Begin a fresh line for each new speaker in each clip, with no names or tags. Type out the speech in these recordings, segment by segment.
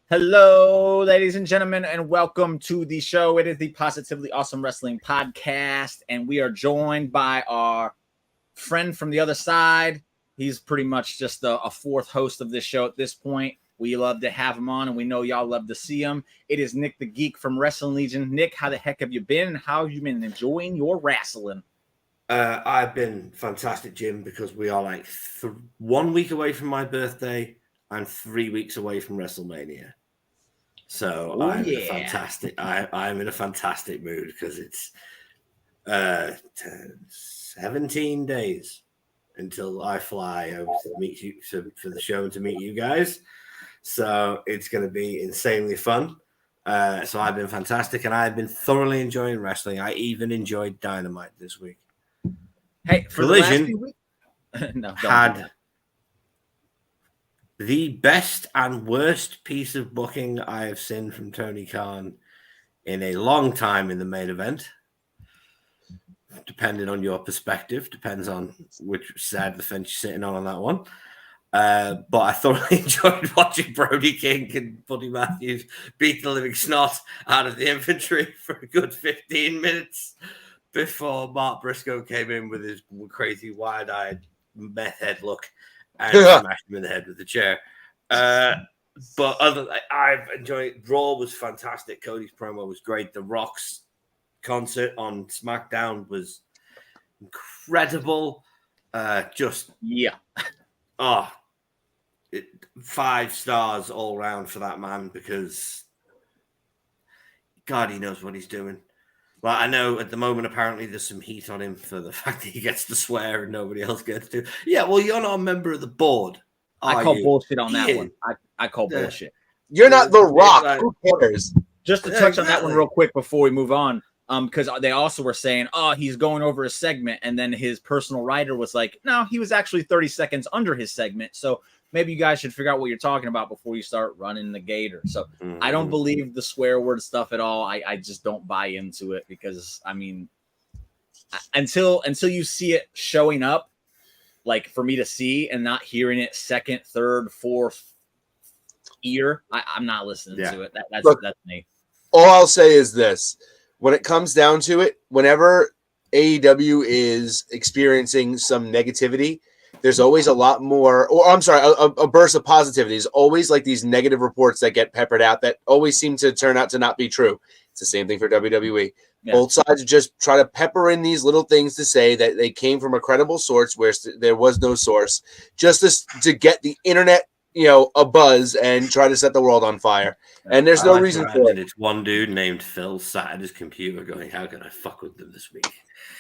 Hello, ladies and gentlemen, and welcome to the show. It is the Positively Awesome Wrestling Podcast, and we are joined by our friend from the other side. He's pretty much just a fourth host of this show at this point. We love to have him on, and we know y'all love to see him. It is Nick the Geek from Wrestling Legion. Nick, how the heck have you been, and how have you been enjoying your wrestling?
I've been fantastic, Jim, because we are like 1 week away from my birthday and 3 weeks away from Wrestlemania. So I'm in a fantastic. I'm in a fantastic mood because it's 17 days until I fly over to meet you for the show and to meet you guys. So it's going to be insanely fun. So I've been fantastic, and I've been thoroughly enjoying wrestling. I even enjoyed Dynamite this week.
Hey, for
Collision
the last few weeks,
had the best and worst piece of booking I have seen from Tony Khan in a long time in the main event. Depending on your perspective, depends on which side of the fence you're sitting on that one. But I thoroughly enjoyed watching Brody King and Buddy Matthews beat the living snot out of the infantry for a good 15 minutes before Mark Briscoe came in with his crazy wide-eyed meth head look and smashed him in the head with the chair. But I've enjoyed. Raw was fantastic. Cody's promo was great. The Rock's concert on SmackDown was incredible. 5 stars all round for that man because God, he knows what he's doing. Well, I know at the moment, apparently, there's some heat on him for the fact that he gets to swear and nobody else gets to. Yeah, well, you're not a member of the board.
I call bullshit on that one. I call bullshit.
You're not The Rock. Who cares?
Just to touch on that one real quick before we move on, because they also were saying, he's going over a segment, and then his personal writer was like, no, he was actually 30 seconds under his segment, so maybe you guys should figure out what you're talking about before you start running the gator. So I don't believe the swear word stuff at all. I just don't buy into it because, I mean, until you see it showing up, like for me to see and not hearing it second, third, fourth ear, I'm not listening to it. That's me.
All I'll say is this. When it comes down to it, whenever AEW is experiencing some negativity, there's always a lot more, or I'm sorry, a burst of positivity. There's always like these negative reports that get peppered out that always seem to turn out to not be true. It's the same thing for WWE. Yeah. Both sides just try to pepper in these little things to say that they came from a credible source where there was no source, just to get the internet, a buzz and try to set the world on fire. And there's no reason for it.
It's one dude named Phil sat at his computer going, how can I fuck with them this week?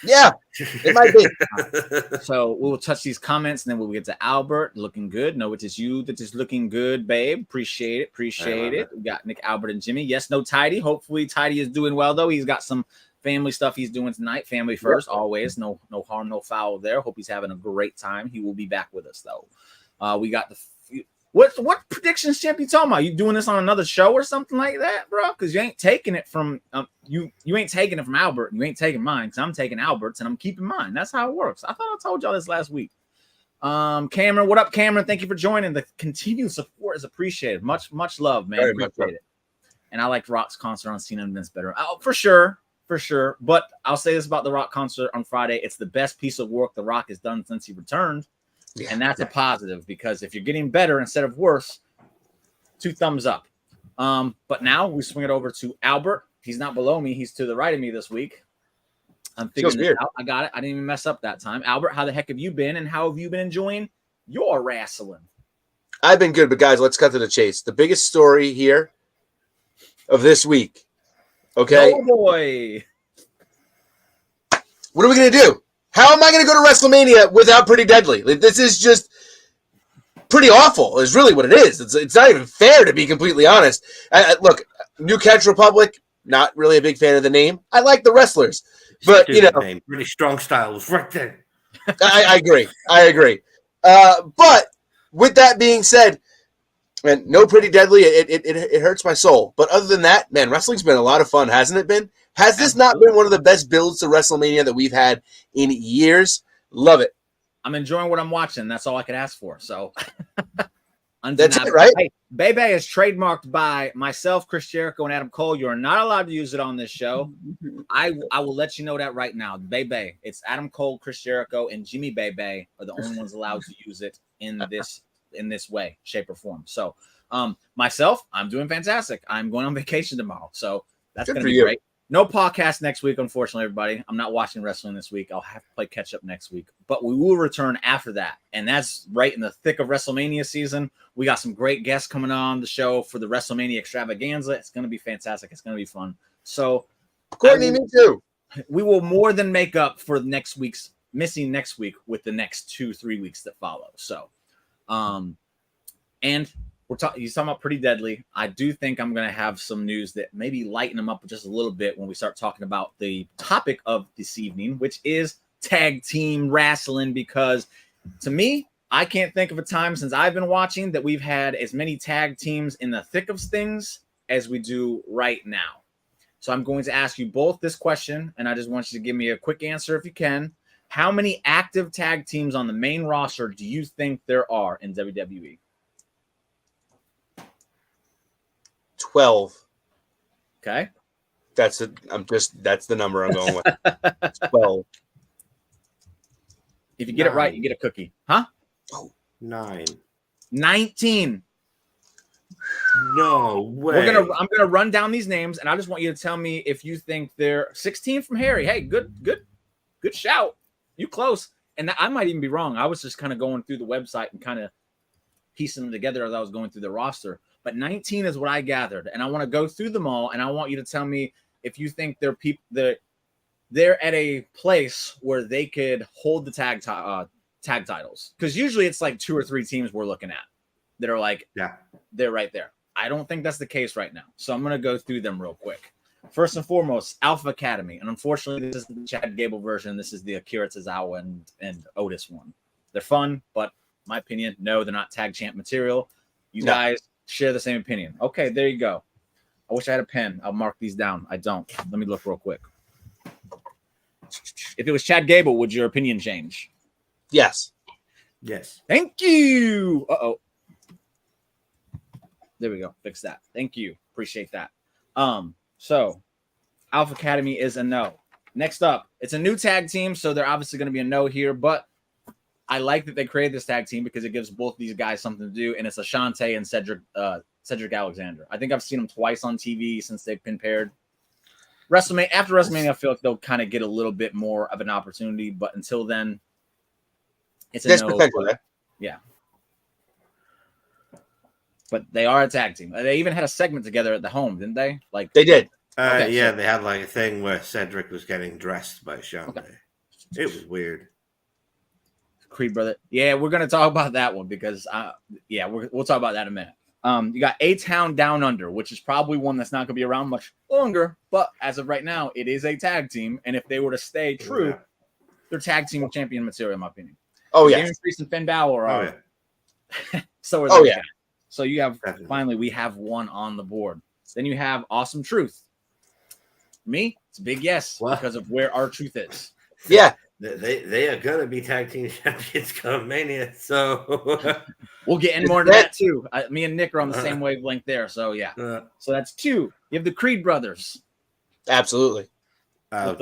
Yeah, it might be.
So we'll touch these comments and then we'll get to Albert. Looking good. No, it is you that is looking good, babe. Appreciate it. We got Nick, Albert, and Jimmy. Yes, no Tidy. Hopefully Tidy is doing well, though. He's got some family stuff he's doing tonight. Family first, always. No harm, no foul there. Hope he's having a great time. He will be back with us, though. We got the what predictions, champ, you talking about? You doing this on another show or something like that, bro? Because you ain't taking it from you ain't taking it from Albert. You ain't taking mine because I'm taking Albert's and I'm keeping mine. That's how it works. I thought I told y'all this last week. Cameron, what up, Cameron? Thank you for joining. The continued support is appreciated. Much love, man. Appreciate it. And I liked Rock's concert on Cena and Vince better. Oh, for sure. But I'll say this about the Rock concert on Friday. It's the best piece of work the Rock has done since he returned. Yeah, and that's a positive because if you're getting better instead of worse, 2 thumbs up. But now we swing it over to Albert. He's not below me. He's to the right of me this week. I'm figuring this out. I got it. I didn't even mess up that time. Albert, how the heck have you been? And how have you been enjoying your wrestling?
I've been good, but guys, let's cut to the chase. The biggest story here of this week. Okay.
Oh boy.
What are we going to do? How am I going to go to WrestleMania without Pretty Deadly? Like, this is just pretty awful is really what it is. It's not even fair, to be completely honest. Look, New Catch Republic, not really a big fan of the name. I like the wrestlers. But,
name. Really strong style was right there.
I agree. But with that being said, man, no Pretty Deadly, it hurts my soul. But other than that, man, wrestling's been a lot of fun, hasn't it been? Has this not been one of the best builds to WrestleMania that we've had in years? Love it.
I'm enjoying what I'm watching. That's all I could ask for. So
That's it, right?
Hey, Bebe is trademarked by myself, Chris Jericho, and Adam Cole. You're not allowed to use it on this show. I will let you know that right now. Bebe, it's Adam Cole, Chris Jericho, and Jimmy Bebe are the only ones allowed to use it in this way, shape, or form. So, myself, I'm doing fantastic. I'm going on vacation tomorrow, so that's going to be great. No podcast next week, unfortunately, everybody. I'm not watching wrestling this week. I'll have to play catch up next week, but we will return after that. And that's right in the thick of WrestleMania season. We got some great guests coming on the show for the WrestleMania extravaganza. It's going to be fantastic. It's going to be fun. So,
Courtney, me too.
We will more than make up for next week's missing next week with the next 2-3 weeks that follow. So, and he's talking about Pretty Deadly. I do think I'm going to have some news that maybe lighten them up just a little bit when we start talking about the topic of this evening, which is tag team wrestling. Because to me, I can't think of a time since I've been watching that we've had as many tag teams in the thick of things as we do right now. So I'm going to ask you both this question, and I just want you to give me a quick answer if you can. How many active tag teams on the main roster do you think there are in WWE?
12.
Okay.
That's the number I'm going with. 12.
If you get it right, you get a cookie. Huh?
9.
19.
No way.
I'm gonna run down these names, and I just want you to tell me if you think they're 16 from Harry. Hey, good shout. You close. And I might even be wrong. I was just kind of going through the website and kind of piecing them together as I was going through the roster. But 19 is what I gathered, and I want to go through them all, and I want you to tell me if you think they're people that they're at a place where they could hold the tag titles. Because usually it's like 2 or 3 teams we're looking at that are like, they're right there. I don't think that's the case right now. So I'm going to go through them real quick. First and foremost, Alpha Academy. And unfortunately, this is the Chad Gable version. This is the Akira Tozawa and Otis one. They're fun, but my opinion, no, they're not tag champ material. You guys share the same opinion. Okay, there you go. I wish I had a pen. I'll mark these down. I don't. Let me look real quick. If it was Chad Gable, would your opinion change?
Yes.
Yes.
Thank you. Uh-oh. There we go. Fix that. Thank you. Appreciate that. So Alpha Academy is a no. Next up, it's a new tag team, so they're obviously going to be a no here, but I like that they created this tag team because it gives both these guys something to do, and it's Ashante and Cedric Alexander. I think I've seen them twice on TV since they've been paired. After WrestleMania, I feel like they'll kind of get a little bit more of an opportunity, but until then, it's a no. Yeah. But they are a tag team. They even had a segment together at the home, didn't they? Like
they did.
They had like a thing where Cedric was getting dressed by Ashante. Okay. It was weird.
Creed brother. Yeah, we're gonna talk about that one because we'll talk about that in a minute. You got A-Town Down Under, which is probably one that's not gonna be around much longer, but as of right now, it is a tag team, and if they were to stay true, they're tag team champion material, in my opinion.
Oh yeah.
Damien Priest and Finn Balor are. So are they. So you have finally we have one on the board. Then you have Awesome Truth. For me, it's a big yes because of where our truth is.
Yeah.
They are gonna be tag team champions come Mania, so
we'll get in more into that too. Me and Nick are on the same wavelength there, so yeah. So that's 2. You have the Creed brothers.
Absolutely.
With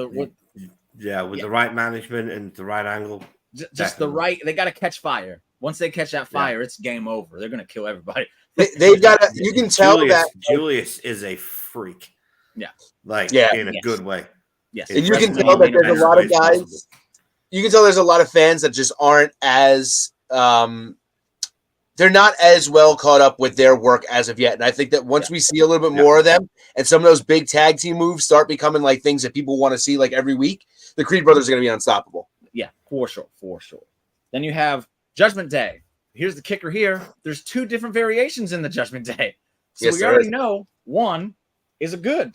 the right management and the right angle.
Just the right. They got to catch fire. Once they catch that fire, it's game over. They're gonna kill everybody.
They've got to. You can tell that
Julius is a freak.
Yeah.
In a good way.
Yes.
And you can tell that there's a lot of guys. You can tell there's a lot of fans that just aren't as they're not as well caught up with their work as of yet. And I think that once we see a little bit more of them and some of those big tag team moves start becoming like things that people want to see like every week, the Creed brothers are going to be unstoppable.
Yeah, for sure. Then you have Judgment Day. Here's the kicker here. There's 2 different variations in the Judgment Day. So we already know one is a good.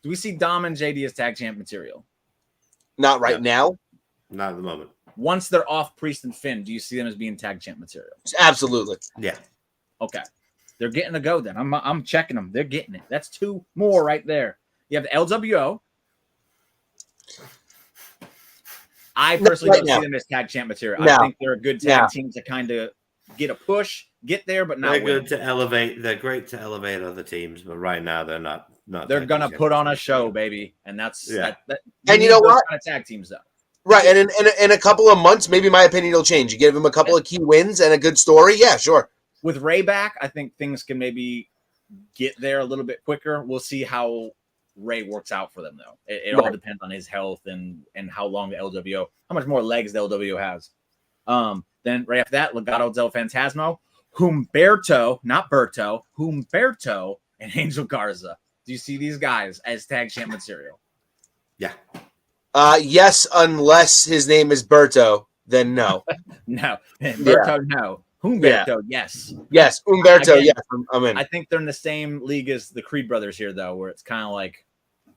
Do we see Dom and JD as tag champ material?
Not right now.
Not at the moment.
Once they're off Priest and Finn, do you see them as being tag champ material?
Absolutely.
Yeah.
Okay. They're getting a go then. I'm checking them. They're getting it. That's 2 more right there. You have the LWO. I personally don't see them as tag champ material. I think they're a good tag team to kind of get a push, get there, but not
They're
win.
good to elevate. They're great to elevate other teams, but right now they're not.
They're gonna put on a show, baby, and that's
Yeah.
And you know what?
Kind of tag teams, though.
Right, and in a couple of months, maybe my opinion will change. You give him a couple of key wins and a good story, yeah, sure.
With Ray back, I think things can maybe get there a little bit quicker. We'll see how Ray works out for them, though. It all depends on his health and how long the LWO, how much more legs the LWO has. Then right after that, Legado del Fantasma, Humberto, not Berto, Humberto and Angel Garza. Do you see these guys as tag champ material?
Yeah.
Yes, unless his name is Berto, then no.
No. Berto, no. Humberto, yes.
Yes, Humberto,
Again,
yes. I'm in.
I think they're in the same league as the Creed brothers here, though, where it's kind of like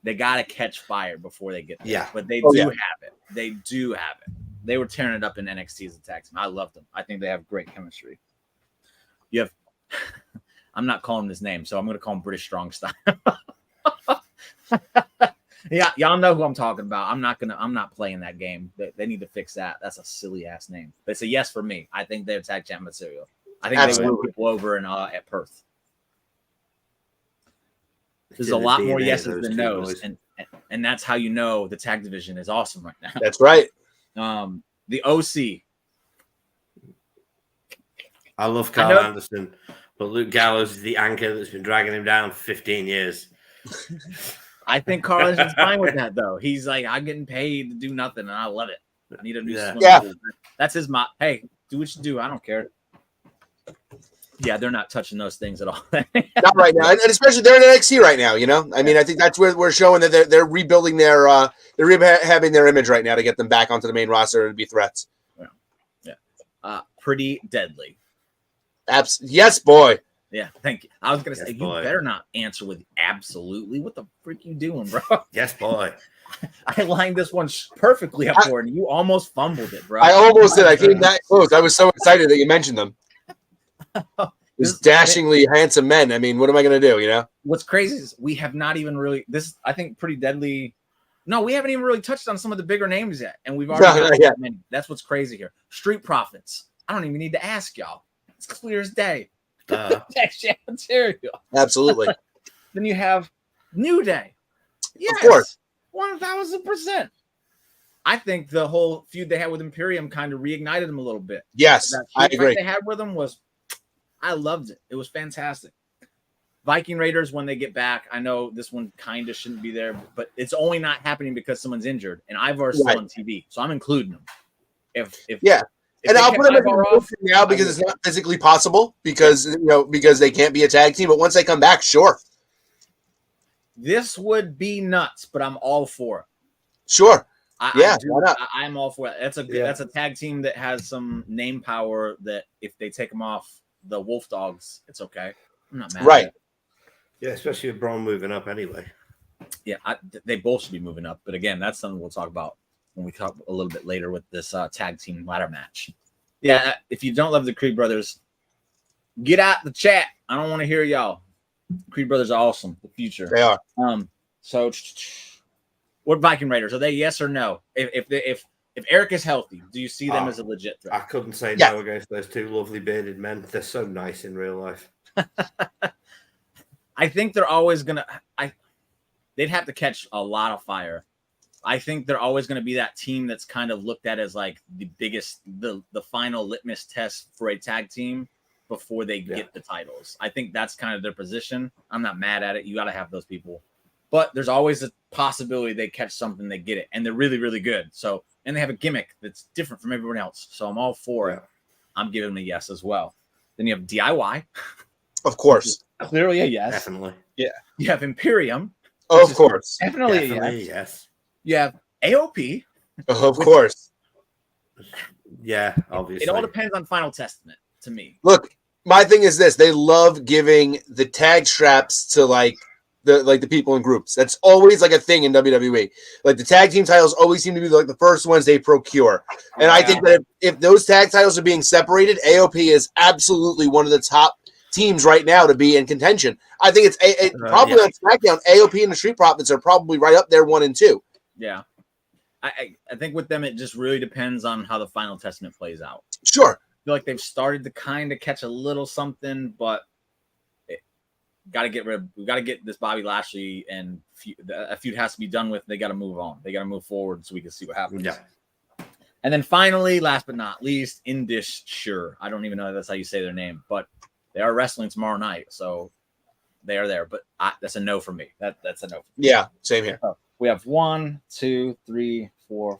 they got to catch fire before they get there.
Yeah.
But they do have it. They do have it. They were tearing it up in NXT as a tag team. I love them. I think they have great chemistry. You have, I'm not calling his name, so I'm going to call him British Strong Style. Yeah, y'all know who I'm talking about. I'm not playing that game. They need to fix that. That's a silly ass name. But it's a yes for me. I think they're tag champ material. I think they win people over at Perth. There's a lot more yeses than nos, and that's how you know the tag division is awesome right now.
That's right.
The OC.
I love Carl Anderson, but Luke Gallows is the anchor that's been dragging him down for 15 years.
I think Carlos is fine with that, though. He's like, I'm getting paid to do nothing, and I love it. I need a new swim.
Yeah.
That's his motto. Hey, do what you do. I don't care. Yeah, they're not touching those things at all.
Not right now, and especially they're in NXT right now. You know, I mean, I think that's where we're showing that they're rebuilding their they're rehabbing their image right now to get them back onto the main roster and be threats.
Yeah. Pretty deadly.
Yes, boy.
Yeah, thank you. I was gonna say you better not answer with absolutely. What the freak you doing, bro?
Yes, boy.
I lined this one perfectly up for it, and you almost fumbled it, bro.
I almost did. I came that close. I was so excited that you mentioned them. These dashingly handsome men. I mean, what am I going to do? You know.
What's crazy is we have not even really. This I think pretty deadly. No, we haven't even really touched on some of the bigger names yet, and we've already got many. That's what's crazy here. Street Profits. I don't even need to ask y'all. It's clear as day. Tag champ material.
Absolutely.
Then you have New Day. Yes,
of course.
1000%. I think the whole feud they had with Imperium kind of reignited them a little bit.
Yes, I agree.
They had with them was, I loved it. It was fantastic. Viking Raiders, when they get back, I know this one kind of shouldn't be there, but it's only not happening because someone's injured, and Ivar's still on TV, so I'm including them. If
and I'll put them off now because it's not physically possible because they can't be a tag team. But once they come back, sure.
This would be nuts, but I'm all for it.
Sure.
I'm all for it. That's a tag team that has some name power that if they take them off the Wolf Dogs, it's okay. I'm not mad.
Right.
At it.
Yeah, especially with Braun moving up anyway.
Yeah, they both should be moving up. But again, that's something we'll talk about when we talk a little bit later with this tag team ladder match. Yeah, if you don't love the Creed brothers, get out the chat. I don't want to hear y'all. Creed brothers are awesome. The future.
They are.
So what Viking Raiders? Are they yes or no? If Eric is healthy, do you see them as a legit threat?
I couldn't say no against those two lovely bearded men. They're so nice in real life.
I think they're always gonna. They'd have to catch a lot of fire. I think they're always going to be that team that's kind of looked at as like the biggest, the final litmus test for a tag team before they get the titles. I think that's kind of their position. I'm not mad at it. You got to have those people, but there's always a possibility they catch something, they get it, and they're really, really good. So, and they have a gimmick that's different from everyone else. So I'm all for it. I'm giving them a yes as well. Then you have DIY.
Of course.
Clearly a yes.
Definitely.
Yeah.
You have Imperium.
Of course.
Definitely a yes. You have AOP.
Of course.
Yeah, obviously.
It all depends on Final Testament to me.
Look, my thing is this. They love giving the tag straps to the people in groups. That's always like a thing in WWE. Like the tag team titles always seem to be like the first ones they procure. And I think that if those tag titles are being separated, AOP is absolutely one of the top teams right now to be in contention. I think it's probably on SmackDown. AOP and the Street Profits are probably right up there 1 and 2.
Yeah. I think with them, it just really depends on how the Final Testament plays out.
Sure.
feel like they've started to kind of catch a little something, but we got to get this Bobby Lashley and a feud has to be done with. They got to move on. They got to move forward so we can see what happens.
Yeah.
And then finally, last but not least, Indish Sure. I don't even know if that's how you say their name, but they are wrestling tomorrow night, so they are there. But that's a no for me. That's a no.
Yeah, same here.
So we have 1, 2, 3, 4.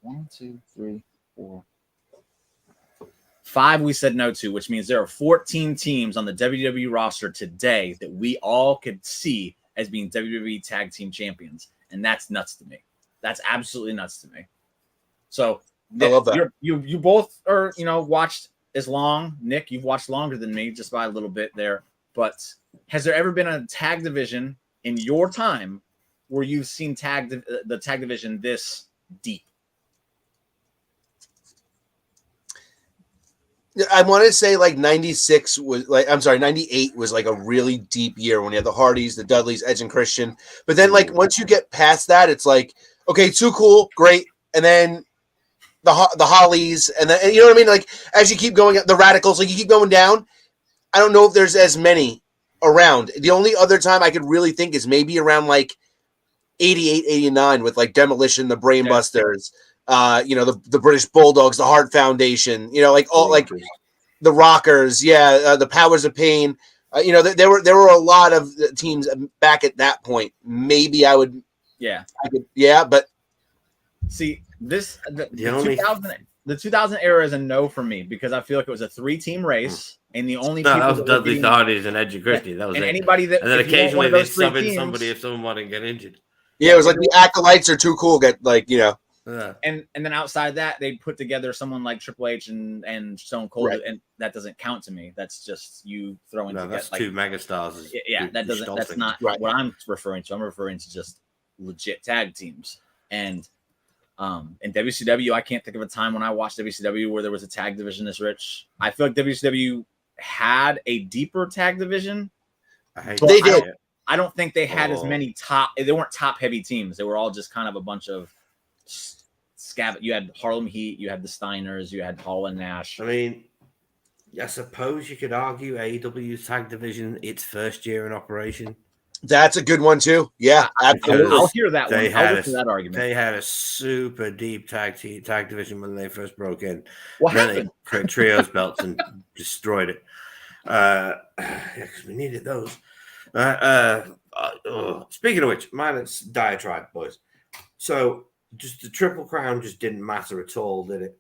1, 2, 3, 4. 5 we said no to, which means there are 14 teams on the WWE roster today that we all could see as being WWE Tag Team Champions. And that's nuts to me. That's absolutely nuts to me. So
I love that.
You both are, watched as long. Nick, you've watched longer than me, just by a little bit there. But has there ever been a tag division in your time where you've seen the tag division this deep?
I want to say like 96 was like, I'm sorry, 98 was like a really deep year when you had the Hardys, the Dudleys, Edge and Christian. But then like once you get past that, it's like, okay, too cool, great. And then the Hollies, and then, you know what I mean? Like as you keep going, the Radicals, like you keep going down. I don't know if there's as many around. The only other time I could really think is maybe around like 88, 89 with like Demolition, the Brainbusters. The British Bulldogs, the Heart Foundation, like all like the Rockers, the Powers of Pain. There were a lot of teams back at that point. Maybe I could, but
see the 2000 era is a no for me because I feel like it was a 3-team race, and the only
that was Dudley, the Hardys, and Edge and Christie. That was
and
it.
Anybody that,
and then occasionally they sub in
teams,
somebody if someone wanted to get injured.
Yeah, it was like the Acolytes are too cool. Get like
And then outside that, they put together someone like Triple H and Stone Cold,
right.
And that doesn't count to me. That's just you throwing.
No, that's two megastars.
That's not what I'm referring to. I'm referring to just legit tag teams. And in WCW, I can't think of a time when I watched WCW where there was a tag division this rich. I feel like WCW had a deeper tag division.
They did.
I don't think they had as many they weren't top heavy teams. They were all just kind of a bunch of you had Harlem Heat, you had the Steiners, you had Hall and Nash.
I mean, I suppose you could argue AEW's tag division, its first year in operation.
That's a good one too. Yeah, absolutely.
I'll hear that one. I'll listen to that argument.
They had a super deep tag division when they first broke in.
What
then
happened?
They created trios belts and destroyed it. Because we needed those. Speaking of which, minus diatribe, boys. So just the Triple Crown just didn't matter at all, did it?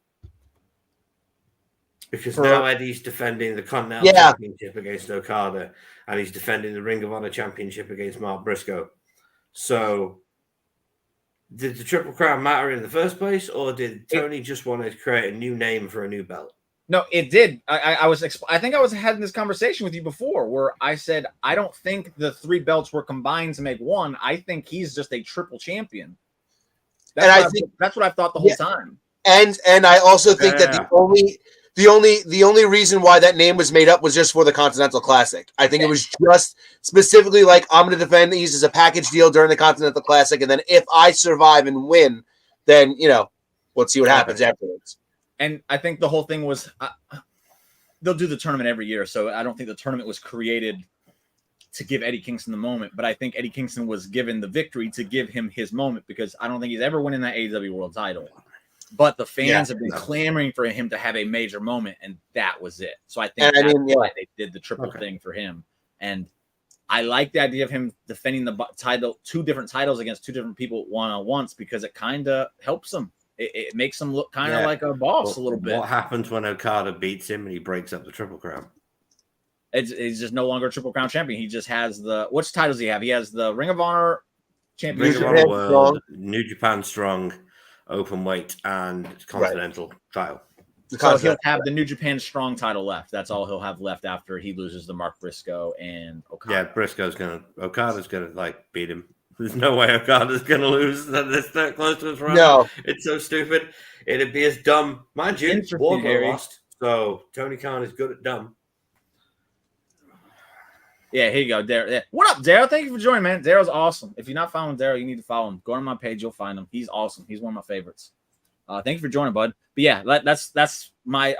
Because now Eddie's defending the Continental Championship against Okada, and he's defending the Ring of Honor Championship against Mark Briscoe. So, did the Triple Crown matter in the first place, or did Tony just want to create a new name for a new belt?
No, it did. I think I was having this conversation with you before, where I said I don't think the 3 belts were combined to make one. I think he's just a triple champion. That's what I thought the whole time. And
I also think that the only reason why that name was made up was just for the Continental Classic. I think it was just specifically like, I'm going to defend these as a package deal during the Continental Classic, and then if I survive and win, then we'll see what happens afterwards.
And I think the whole thing was they'll do the tournament every year, so I don't think the tournament was created to give Eddie Kingston the moment, but I think Eddie Kingston was given the victory to give him his moment, because I don't think he's ever winning that AEW World title. But the fans have been clamoring for him to have a major moment, and that was it. So I think that's why they did the triple thing for him. And I like the idea of him defending the title, 2 different titles against 2 different people one-on-ones, because it kind of helps him. It makes him look kind of like a boss a little bit.
What happens when Okada beats him and he breaks up the Triple Crown?
He's just no longer a Triple Crown champion. He just has which titles does he have? He has the Ring of Honor championship,
Ring of Honor World, New Japan Strong, Open Weight, and Continental title.
So he'll have the New Japan Strong title left. That's all he'll have left after he loses to Mark Briscoe and Okada.
Yeah, Okada's gonna beat him. There's no way Okada's gonna lose this that close to his run.
No,
it's so stupid. It'd be as dumb. Mind you, Wardlow lost, so Tony Khan is good at dumb.
Yeah, here you go, Daryl. Yeah. What up, Daryl? Thank you for joining, man. Daryl's awesome. If you're not following Daryl, you need to follow him. Go on my page, you'll find him. He's awesome. He's one of my favorites. Thank you for joining, bud. But yeah, that's my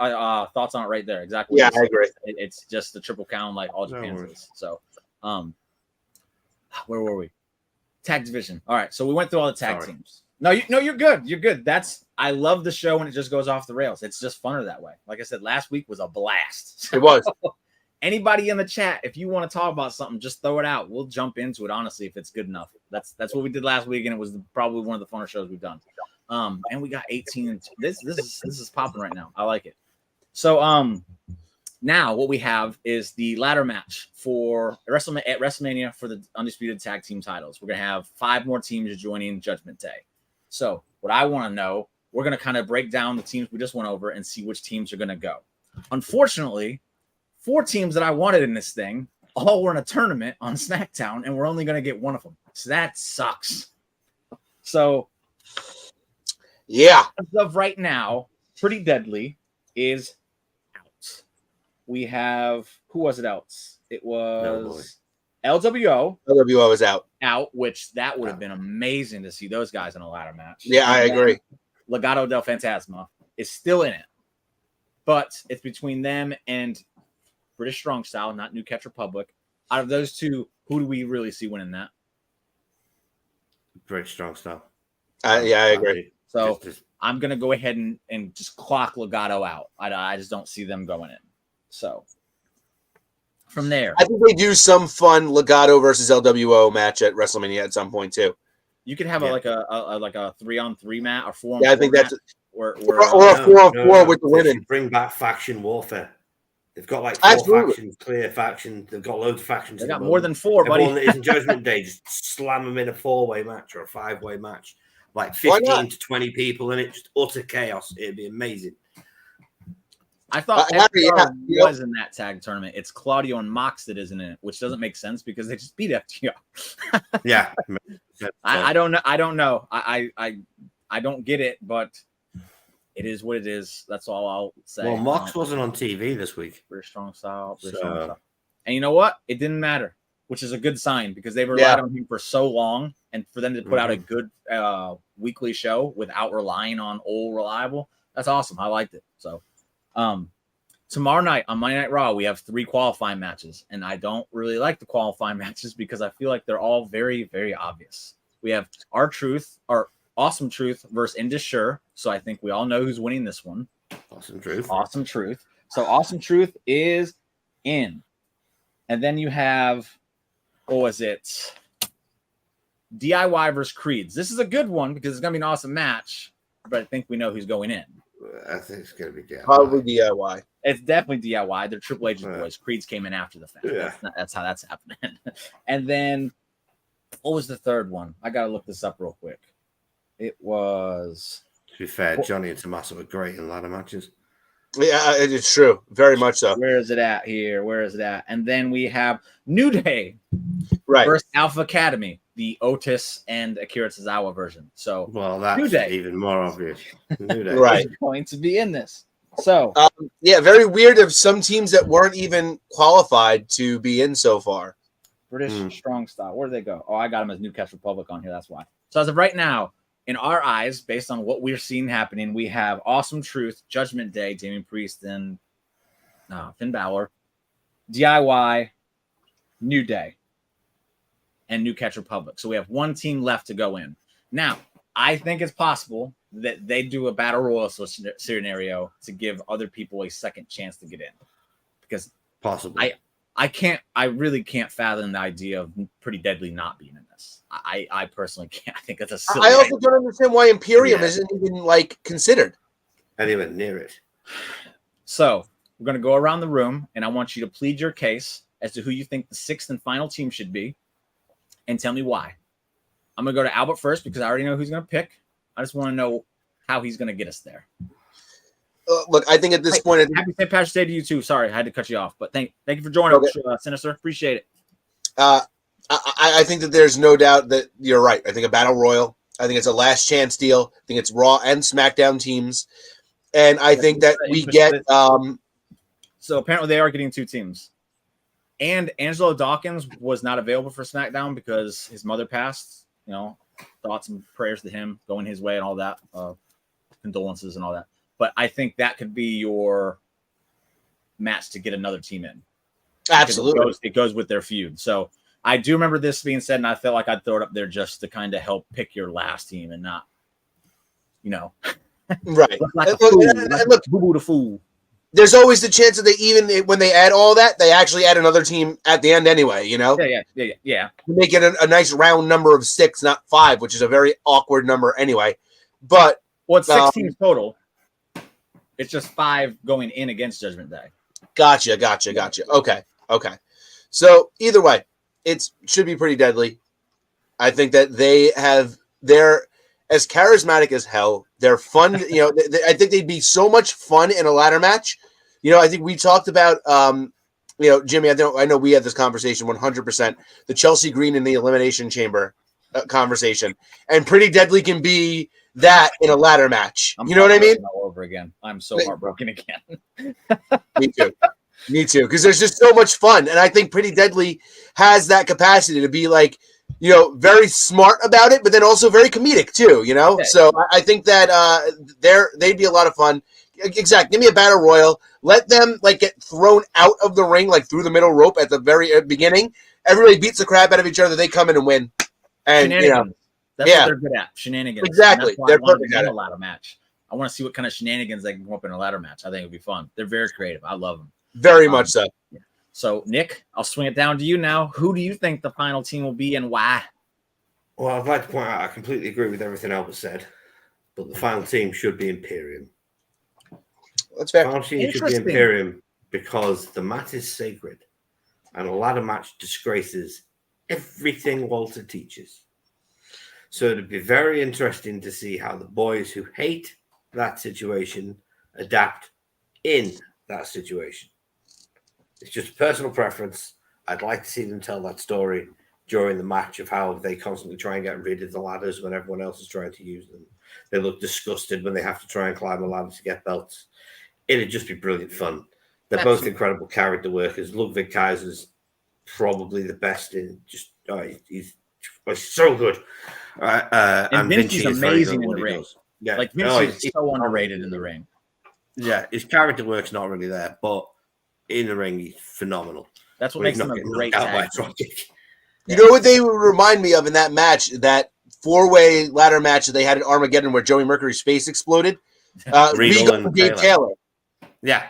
thoughts on it right there. Exactly.
Yeah, I agree.
It's just the triple count like all Japan says. So, where were we? Tag division. All right, so we went through all the tag teams. No, you're good. You're good. I love the show when it just goes off the rails. It's just funner that way. Like I said, last week was a blast.
It was.
Anybody in the chat, if you want to talk about something, just throw it out. We'll jump into it, honestly, if it's good enough. That's what we did last week, and it was probably one of the funner shows we've done. And we got 18. And this is popping right now. I like it. So now what we have is the ladder match for WrestleMania for the undisputed tag team titles. We're gonna have 5 more teams joining Judgment Day. So what I want to know, we're gonna kind of break down the teams we just went over and see which teams are gonna go. Unfortunately, 4 teams that I wanted in this thing all were in a tournament on SmackDown, and we're only gonna get one of them. So that sucks. So
yeah,
as of right now, Pretty Deadly is out. We have who was it else? It was LWO.
LWO is out.
Which that would have been amazing to see those guys in a ladder match.
Yeah, I agree.
Legado del Fantasma is still in it, but it's between them and British Strong Style, not New Catch Republic. Out of those two, who do we really see winning that?
British Strong Style.
Yeah, I agree.
So I'm gonna go ahead and just clock Legado out. I just don't see them going in. So from there,
I think they do some fun Legado versus LWO match at WrestleMania at some point too.
You could have like a 3-on-3 match or 4-on-4.
Yeah, I think that's
or
a 4-on-4 with the women.
Bring back faction warfare. They've got like 4 factions, clear factions. They've got loads of factions.
They got more than 4, buddy.
Everyone that isn't Judgment Day, just slam them in a 4-way match or a 5-way match. Like 15 to 20 people in it, just utter chaos. It'd be amazing.
I thought FTR was in that tag tournament. It's Claudio and Mox that isn't in it, which doesn't make sense because they just beat FTR.
Yeah.
I don't know. I don't know. I don't get it, but it is what it is. That's all I'll say.
Well, Mox wasn't on TV this week.
British Strong Style. And you know what? It didn't matter, which is a good sign because they've relied on him for so long, and for them to put out a good weekly show without relying on old reliable, that's awesome. I liked it. So tomorrow night on Monday Night Raw, we have 3 qualifying matches, and I don't really like the qualifying matches because I feel like they're all very, very obvious. We have Awesome Truth versus Indus Sure, so I think we all know who's winning this one.
Awesome Truth.
So Awesome Truth is in. And then you have, what was it? DIY versus Creeds. This is a good one because it's going to be an awesome match, but I think we know who's going in.
I think it's going to be DIY.
Probably DIY.
It's definitely DIY. They're Triple H's boys. Creeds came in after the fact.
Yeah.
That's how that's happening. And then, what was the third one? I got to look this up real quick. It was...
To be fair, Johnny and Tommaso are great in ladder matches.
Yeah, it's true. Very much so.
Where is it at here? Where is it at? And then we have New Day versus Alpha Academy, the Otis and Akira Tozawa version. So,
well, that's
New Day.
Even more obvious. New Day.
Right.
Is going to be in this. So,
very weird of some teams that weren't even qualified to be in so far.
British Strong Style. Where do they go? Oh, I got them as New Catch Republic on here. That's why. So, as of right now, in our eyes, based on what we're seeing happening, we have Awesome Truth, Judgment Day, Damian Priest, and Finn Balor, DIY, New Day, and New Catch Republic. So we have one team left to go in. Now, I think it's possible that they do a battle royal scenario to give other people a second chance to get in. Because
possibly.
I really can't fathom the idea of Pretty Deadly not being in this. I personally can't. I think that's a silly
I also don't understand why Imperium isn't even considered.
Anywhere near it.
So we're going to go around the room, and I want you to plead your case as to who you think the 6th and final team should be, and tell me why. I'm going to go to Albert first because I already know who's going to pick. I just want to know how he's going to get us there.
Look, I think at this point,
happy St. Patrick's Day to you too. Sorry, I had to cut you off, but thank you for joining us, Sinister. Appreciate it.
I think that there's no doubt that you're right. I think a battle royal. I think it's a last chance deal. I think it's Raw and SmackDown teams, and I think that we get.
So apparently they are getting 2 teams, and Angelo Dawkins was not available for SmackDown because his mother passed. You know, thoughts and prayers to him going his way and all that. condolences and all that. But I think that could be your match to get another team in.
Absolutely.
It goes with their feud. So I do remember this being said, and I felt like I'd throw it up there just to kind of help pick your last team and not,
right.
look like a fool, like look, boo-boo the fool.
There's always the chance that they even when they add all that, they actually add another team at the end anyway.
Yeah.
To make it a nice round number of 6, not 5, which is a very awkward number anyway. But
it's 6 teams total. It's just 5 going in against Judgment Day.
Gotcha. Okay. So either way, it should be pretty deadly. I think that they're as charismatic as hell. They're fun. I think they'd be so much fun in a ladder match. I think we talked about, Jimmy, I know we had this conversation 100%, the Chelsea Green in the Elimination Chamber conversation. And Pretty Deadly can be that in a ladder match. You know what I mean?
All over again. I'm so heartbroken again.
Me too. Because there's just so much fun. And I think Pretty Deadly has that capacity to be like, very smart about it, but then also very comedic too, Okay. So I think that they'd be a lot of fun. Exactly. Give me a battle royal. Let them get thrown out of the ring, through the middle rope at the very beginning. Everybody beats the crap out of each other. They come in and win. And
that's what they're good at. Shenanigans.
Exactly.
They're perfect at a ladder match. I want to see what kind of shenanigans they can come up in a ladder match. I think it'd be fun. They're very creative. I love them.
Very much so.
Yeah. So, Nick, I'll swing it down to you now. Who do you think the final team will be and why?
Well, I'd like to point out I completely agree with everything Albert said, but the final team should be Imperium.
That's fair.
The final team should be Imperium because the mat is sacred and a ladder match disgraces everything Walter teaches. So it'd be very interesting to see how the boys who hate that situation adapt in that situation. It's just a personal preference. I'd like to see them tell that story during the match of how they constantly try and get rid of the ladders when everyone else is trying to use them. They look disgusted when they have to try and climb a ladder to get belts. It'd just be brilliant fun. They're both incredible character workers. Ludwig Kaiser's probably the best in just he's so good.
And Vinci's amazing in the ring.
Yeah,
Vinci is so underrated in the ring.
Yeah, his character work's not really there, but in the ring, he's phenomenal.
That's what makes him a great tag.
You know what they would remind me of in that match, that 4-way ladder match that they had at Armageddon where Joey Mercury's face exploded?
Regal and
Dave Taylor.
Yeah.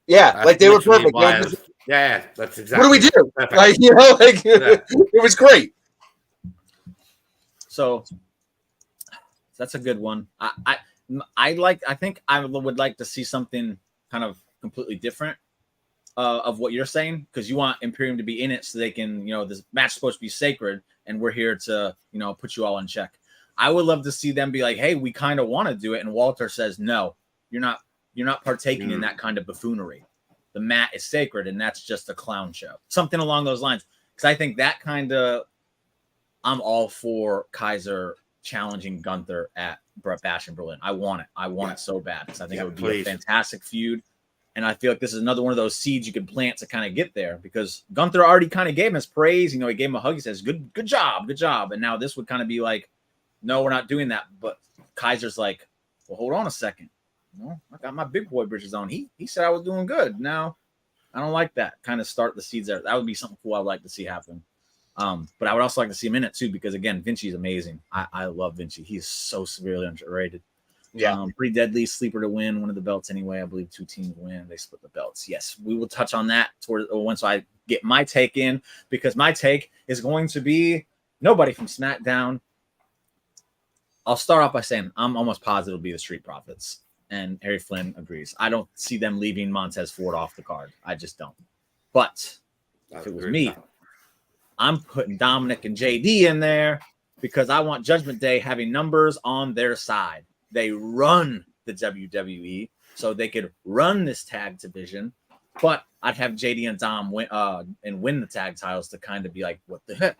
Yeah, they were perfect.
Yeah, that's exactly.
What do we do? It was great.
So that's a good one. I think I would like to see something kind of completely different of what you're saying, because you want Imperium to be in it so they can, this match is supposed to be sacred and we're here to, put you all in check. I would love to see them be like, hey, we kind of want to do it. And Walter says, no, you're not partaking in that kind of buffoonery. The mat is sacred and that's just a clown show. Something along those lines. Because I think that kind of, I'm all for Kaiser challenging Gunther at Bash in Berlin. I want it. I want it so bad because I think it would be a fantastic feud. And I feel like this is another one of those seeds you could plant to kind of get there, because Gunther already kind of gave him his praise. He gave him a hug. He says, good job. And now this would kind of be like, no, we're not doing that. But Kaiser's like, well, hold on a second. I got my big boy britches on. He said I was doing good. Now I don't like that. Kind of start the seeds there. That would be something cool I'd like to see happen. But I would also like to see him in it too, because again, Vinci's amazing. I love Vinci. He's so severely underrated. Yeah. Pretty Deadly, sleeper to win one of the belts anyway. I believe 2 teams win. They split the belts. Yes, we will touch on that once I get my take in, because my take is going to be nobody from SmackDown. I'll start off by saying I'm almost positive it'll be the Street Profits, and Harry Flynn agrees. I don't see them leaving Montez Ford off the card. I just don't. But if it was me, I'm putting Dominic and JD in there because I want Judgment Day having numbers on their side. They run the WWE, so they could run this tag division, but I'd have JD and Dom win the tag titles to kind of be like, what the heck?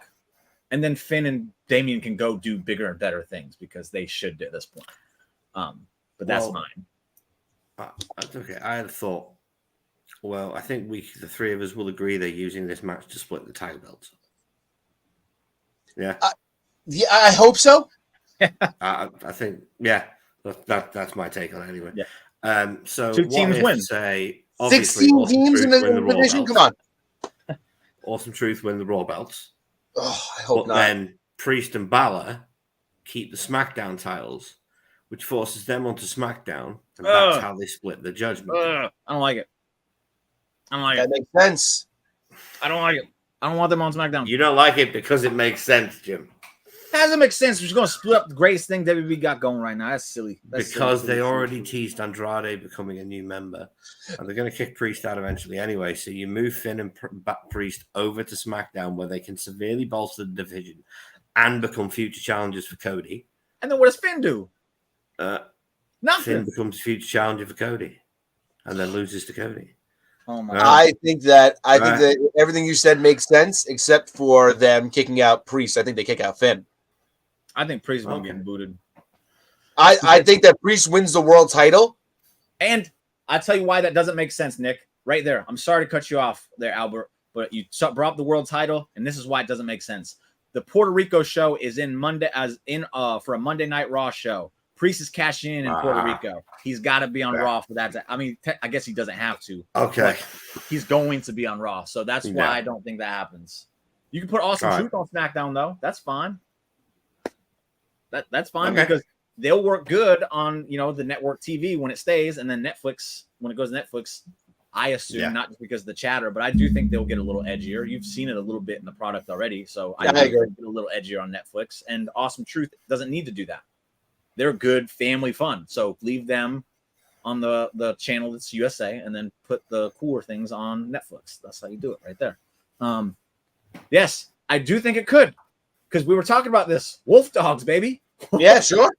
And then Finn and Damian can go do bigger and better things because they should at this point. But that's mine.
Okay, I had thought, well, I think the 3 of us will agree they're using this match to split the tag belts. Yeah.
Yeah, I hope so.
I think, yeah. That's my take on it anyway.
Yeah.
So
Two teams
what if,
win.
say, obviously
16
Awesome
teams
Truth
in
win
the
the Raw
division.
belts.
Come on.
Awesome Truth win the Raw belts.
Oh, I hope
But
not.
then Priest and Balor keep the SmackDown titles, which forces them onto SmackDown, and that's how they split the Judgment Day.
I don't like it.
That makes sense.
I don't like it. I don't want them on SmackDown.
You don't like it because it makes sense, Jim.
That doesn't make sense. We're just going to split up the greatest thing WWE got going right now. That's silly.
Because they already teased Andrade becoming a new member, and they're going to kick Priest out eventually anyway. So you move Finn and Priest over to SmackDown, where they can severely bolster the division and become future challengers for Cody.
And then what does Finn do? Nothing.
Finn becomes future challenger for Cody, and then loses to Cody.
Oh my!
I think that everything you said makes sense, except for them kicking out Priest. I think they kick out Finn.
I think Priest is going to get booted.
I think that Priest wins the world title.
And I'll tell you why that doesn't make sense, Nick. Right there. I'm sorry to cut you off there, Albert, but you brought up the world title, and this is why it doesn't make sense. The Puerto Rico show is for a Monday Night Raw show. Priest is cashing in Puerto Rico. He's got to be on Raw for that. I mean, I guess he doesn't have to.
Okay.
He's going to be on Raw, so that's why I don't think that happens. You can put Awesome Truth on SmackDown, though. That's fine. That's fine because they'll work good on the network TV when it stays, and then Netflix when it goes to Netflix. I assume not just because of the chatter, but I do think they'll get a little edgier. You've seen it a little bit in the product already, so I think they'll get a little edgier on Netflix. And Awesome Truth doesn't need to do that. They're good family fun, so leave them on the channel that's USA, and then put the cooler things on Netflix. That's how you do it, right there. Yes, I do think it could, because we were talking about this. Wolf dogs, baby.
Yeah, sure.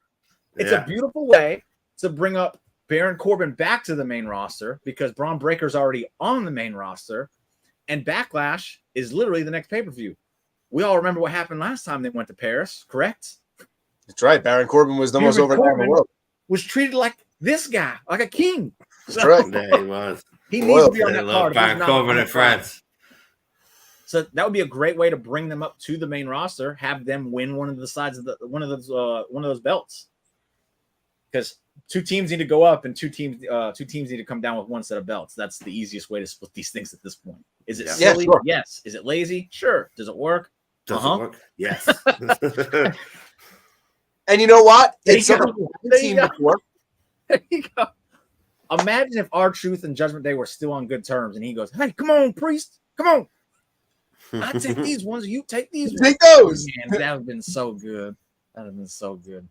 It's a beautiful way to bring up Baron Corbin back to the main roster, because Braun Breaker's already on the main roster, and Backlash is literally the next pay-per-view. We all remember what happened last time they went to Paris, correct?
That's right. Baron Corbin was the most over guy in the world.
Was treated like this guy, like a king.
That's right.
Yeah, he was.
He needs to be on that card.
Baron Corbin in France.
So that would be a great way to bring them up to the main roster. Have them win one of the sides of one of those belts. Because two teams need to go up, and two teams need to come down with one set of belts. That's the easiest way to split these things at this point. Is it silly?
Sure.
Yes. Is it lazy? Sure. Does it work?
Does it work? Yes.
And you know what? It's
There you go. Imagine if R-Truth and Judgment Day were still on good terms, and he goes, "Hey, come on, Priest, come on. I take these ones. You take these.
Take those."
Man, that would have been so good. That would have been so good.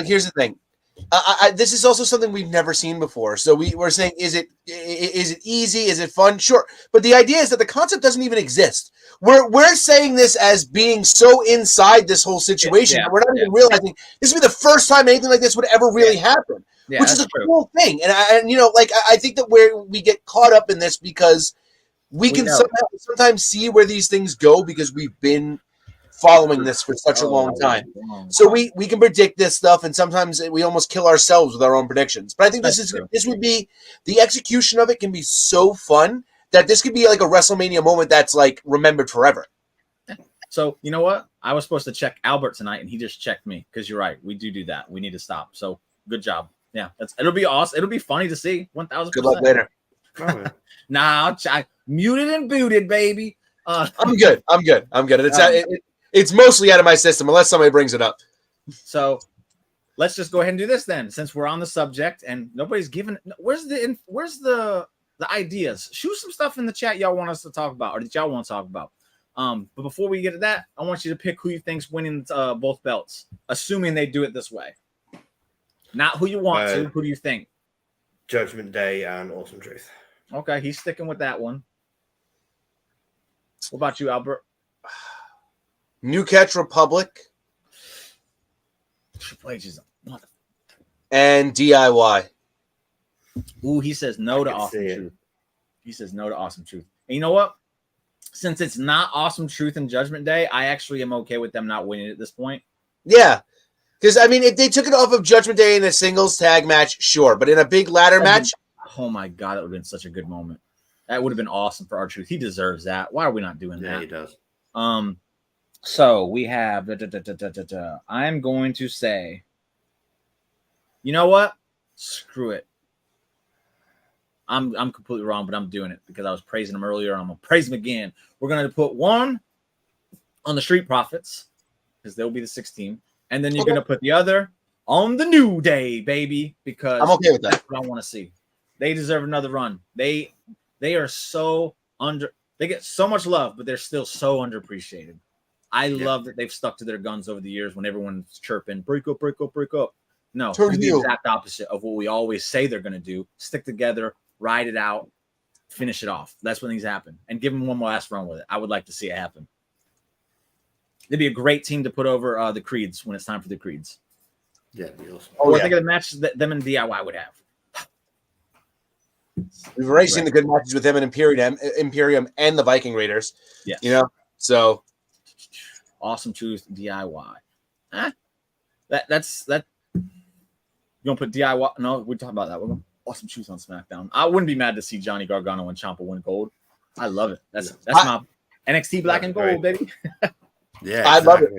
Here's the thing. This is also something we've never seen before. So we're saying, is it easy? Is it fun? Sure. But the idea is that the concept doesn't even exist. We're saying this as being so inside this whole situation. We're not even realizing this would be the first time anything like this would ever really happen, which is a cool thing. And I think that we get caught up in this because we can sometimes see where these things go because we've been following this for such a long time. So we can predict this stuff, and sometimes we almost kill ourselves with our own predictions. But I think this would be the execution of it can be so fun that this could be like a WrestleMania moment that's like remembered forever.
So you know what? I was supposed to check Albert tonight, and he just checked me, because you're right. We do that. We need to stop. So good job. Yeah, it'll be awesome. It'll be funny to see. 1,000%.
Good luck later.
Nah, I muted and booted, baby.
I'm good. It's mostly out of my system unless somebody brings it up.
So let's just go ahead and do this then, since we're on the subject and nobody's given. Where's the ideas? Shoot some stuff in the chat y'all want us to talk about, or that y'all want to talk about. But before we get to that, I want you to pick who you think's winning both belts, assuming they do it this way. Not who you want to. Who do you think?
Judgment Day and Awesome Truth.
Okay, he's sticking with that one. What about you, Albert?
New Catch Republic
Triple H is a mother.
And DIY.
Ooh, he says no to Awesome Truth. He says no to Awesome Truth. And you know what? Since it's not Awesome Truth and Judgment Day, I actually am okay with them not winning at this point.
Yeah. Because, I mean, if they took it off of Judgment Day in a singles tag match, sure. But in a big ladder match.
Oh, my God. That would have been such a good moment. That would have been awesome for R-Truth. He deserves that. Why are we not doing that?
Yeah, he does.
So we have. I'm going to say You know what? Screw it. I'm completely wrong, but I'm doing it because I was praising him earlier. I'm gonna praise him again. We're gonna put one on the Street Profits because they'll be the 6th team, and then you're gonna put the other on the New Day, baby, because
I'm okay with that.
That's what I want to see. They deserve another run. They are so they get so much love, but they're still so underappreciated. I love that they've stuck to their guns over the years when everyone's chirping, break up, break up, break up. No, do the exact opposite of what we always say they're going to do. Stick together, ride it out, finish it off. That's when things happen. And give them one more last run with it. I would like to see it happen. They'd be a great team to put over the Creeds when it's time for the Creeds.
Yeah, it'd be awesome.
Oh,
think of the matches that them and DIY would have.
We've already seen the good matches with them and Imperium and the Viking Raiders.
Yeah.
You know, so
Awesome Truth DIY. That's you gonna put DIY? No, we talk about that. We're going Awesome Truth on SmackDown. I wouldn't be mad to see Johnny Gargano and Ciampa win gold. I love it. That's my NXT Black and Gold, baby.
Yeah,
I love it.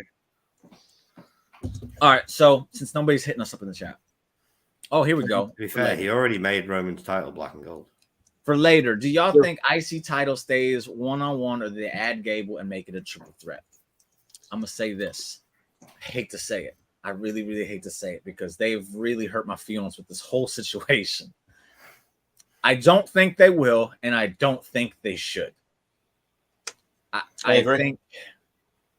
All right, so since nobody's hitting us up in the chat, here we go.
To be fair, he already made Roman's title black and gold.
For later, do y'all think IC title stays 1-on-1 or do they add Gable and make it a triple threat? I'm gonna say this. I hate to say it. I really, really hate to say it because they've really hurt my feelings with this whole situation. I don't think they will, and I don't think they should. I think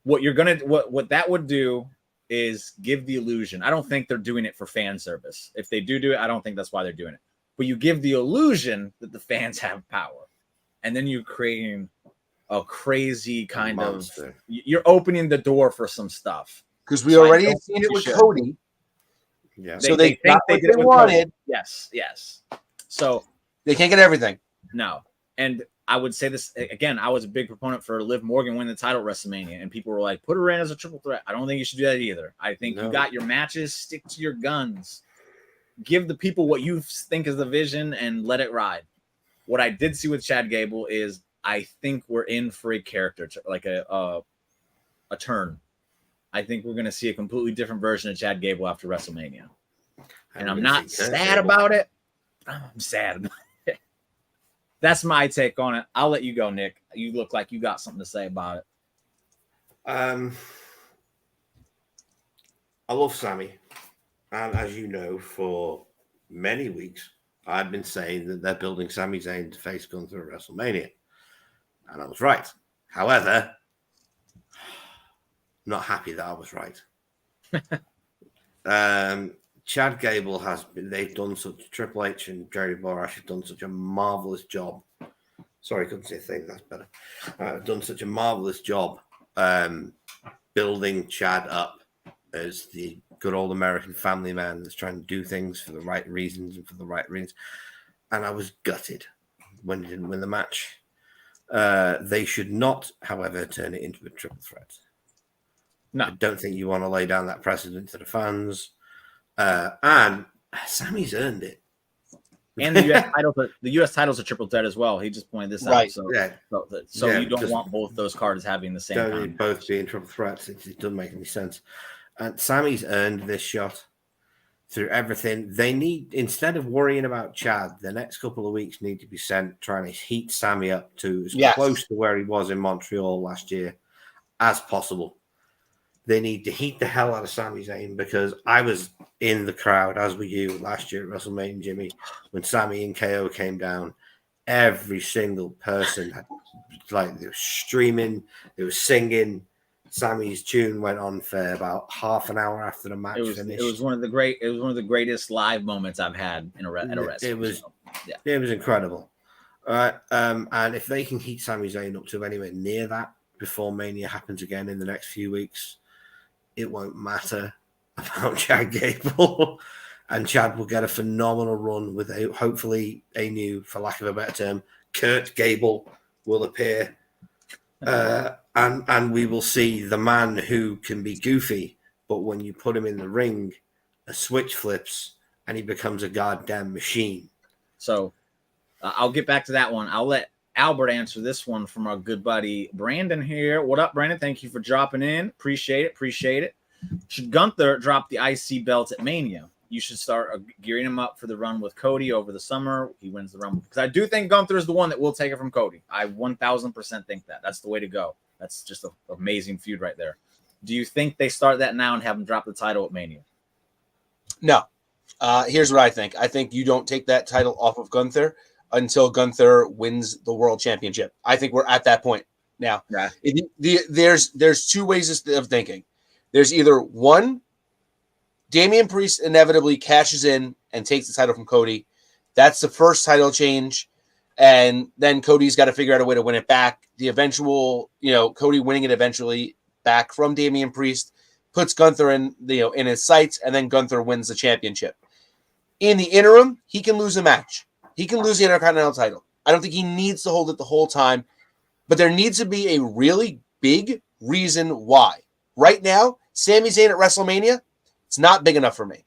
what that would do is give the illusion. I don't think they're doing it for fan service. If they do it, I don't think that's why they're doing it. But you give the illusion that the fans have power, and then you're creating a crazy kind of. You're opening the door for some stuff.
Because we already seen it with Cody.
Yeah.
So they think they did what they wanted.
Yes. So
they can't get everything.
No. And I would say this again. I was a big proponent for Liv Morgan winning the title at WrestleMania, and people were like, "Put her in as a triple threat." I don't think you should do that either. I think you got your matches. Stick to your guns. Give the people what you think is the vision, and let it ride. What I did see with Chad Gable is I think we're in for a character, like a turn. I think we're going to see a completely different version of Chad Gable after WrestleMania. And I'm not sad about it. I'm sad about it. That's my take on it. I'll let you go, Nick. You look like you got something to say about it.
I love Sammy. And as you know, for many weeks, I've been saying that they're building Sami Zayn to face Gunther at WrestleMania. And I was right. However, not happy that I was right. Chad Gable they've done such, Triple H and Jerry Borash have done such a marvelous job. Sorry, I couldn't say a thing, that's better. Done such a marvelous job building Chad up as the good old American family man that's trying to do things for the right reasons and for the right reasons. And I was gutted when he didn't win the match. They should not, however, turn it into a triple threat.
No.
I don't think you want to lay down that precedent to the fans. And Sammy's earned it.
And the U.S. title's a triple threat as well. He just pointed this out. So you don't want both those cards having the same time.
Both being triple threats. It doesn't make any sense. And Sammy's earned this shot through everything. They need, instead of worrying about Chad, the next couple of weeks need to be spent trying to heat Sammy up to as close to where he was in Montreal last year as possible. They need to heat the hell out of Sami Zayn, because I was in the crowd, as were you, last year at WrestleMania, Jimmy, when Sammy and KO came down. Every single person had, like, they were streaming, they were singing. Sammy's tune went on for about half an hour after the match finished.
It was one of the greatest live moments I've had at a wrestling.
It was incredible. And if they can heat Sami Zayn up to anywhere near that before Mania happens again in the next few weeks, it won't matter about Chad Gable. And Chad will get a phenomenal run with hopefully a new, for lack of a better term, Kurt Gable will appear. And we will see the man who can be goofy, but when you put him in the ring, a switch flips and he becomes a goddamn machine. So
I'll get back to that one. I'll let Albert answer this one from our good buddy Brandon here. What up, Brandon? Thank you for dropping in. Appreciate it. Should Gunther drop the IC belt at Mania? you should start gearing him up for the run with Cody over the summer. He wins the run because I do think Gunther is the one that will take it from Cody. I 1000% think that's the way to go. That's just an amazing feud right there. Do you think they start that now and have him drop the title at Mania?
No. Here's what I think. I think you don't take that title off of Gunther until Gunther wins the world championship. I think we're at that point now.
Yeah.
There's two ways of thinking. There's either one, Damian Priest inevitably cashes in and takes the title from Cody. That's the first title change. And then Cody's got to figure out a way to win it back. The eventual, Cody winning it eventually back from Damian Priest puts Gunther in his sights, and then Gunther wins the championship. In the interim, he can lose a match. He can lose the Intercontinental title. I don't think he needs to hold it the whole time, but there needs to be a really big reason why. Right now, Sami Zayn at WrestleMania, it's not big enough for me.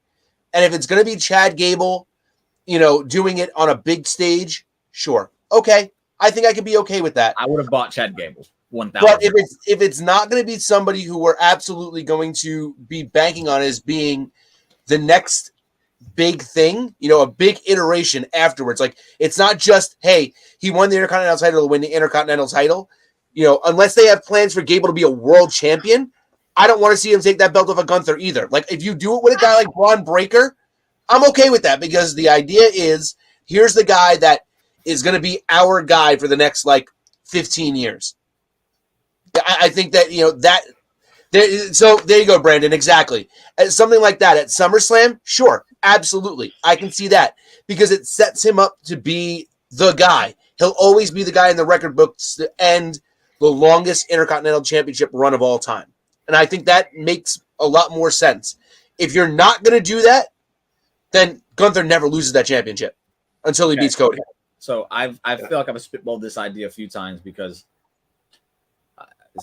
And if it's going to be Chad Gable, doing it on a big stage, sure. Okay. I think I could be okay with that.
I would have bought Chad Gable. 1,000.
But if it's not going to be somebody who we're absolutely going to be banking on as being the next big thing, a big iteration afterwards. Like, it's not just, hey, he won the Intercontinental title to win the Intercontinental title. Unless they have plans for Gable to be a world champion, I don't want to see him take that belt off of Gunther either. Like, if you do it with a guy like Braun Breaker, I'm okay with that, because the idea is, here's the guy that is going to be our guy for the next 15 years. I think that so there you go, Brandon. Exactly. Something like that at SummerSlam, sure, absolutely, I can see that, because it sets him up to be the guy. He'll always be the guy in the record books to end the longest Intercontinental Championship run of all time, and I think that makes a lot more sense. If you're not going to do that, then Gunther never loses that championship until he beats Cody.
So I feel like I've spitballed this idea a few times, because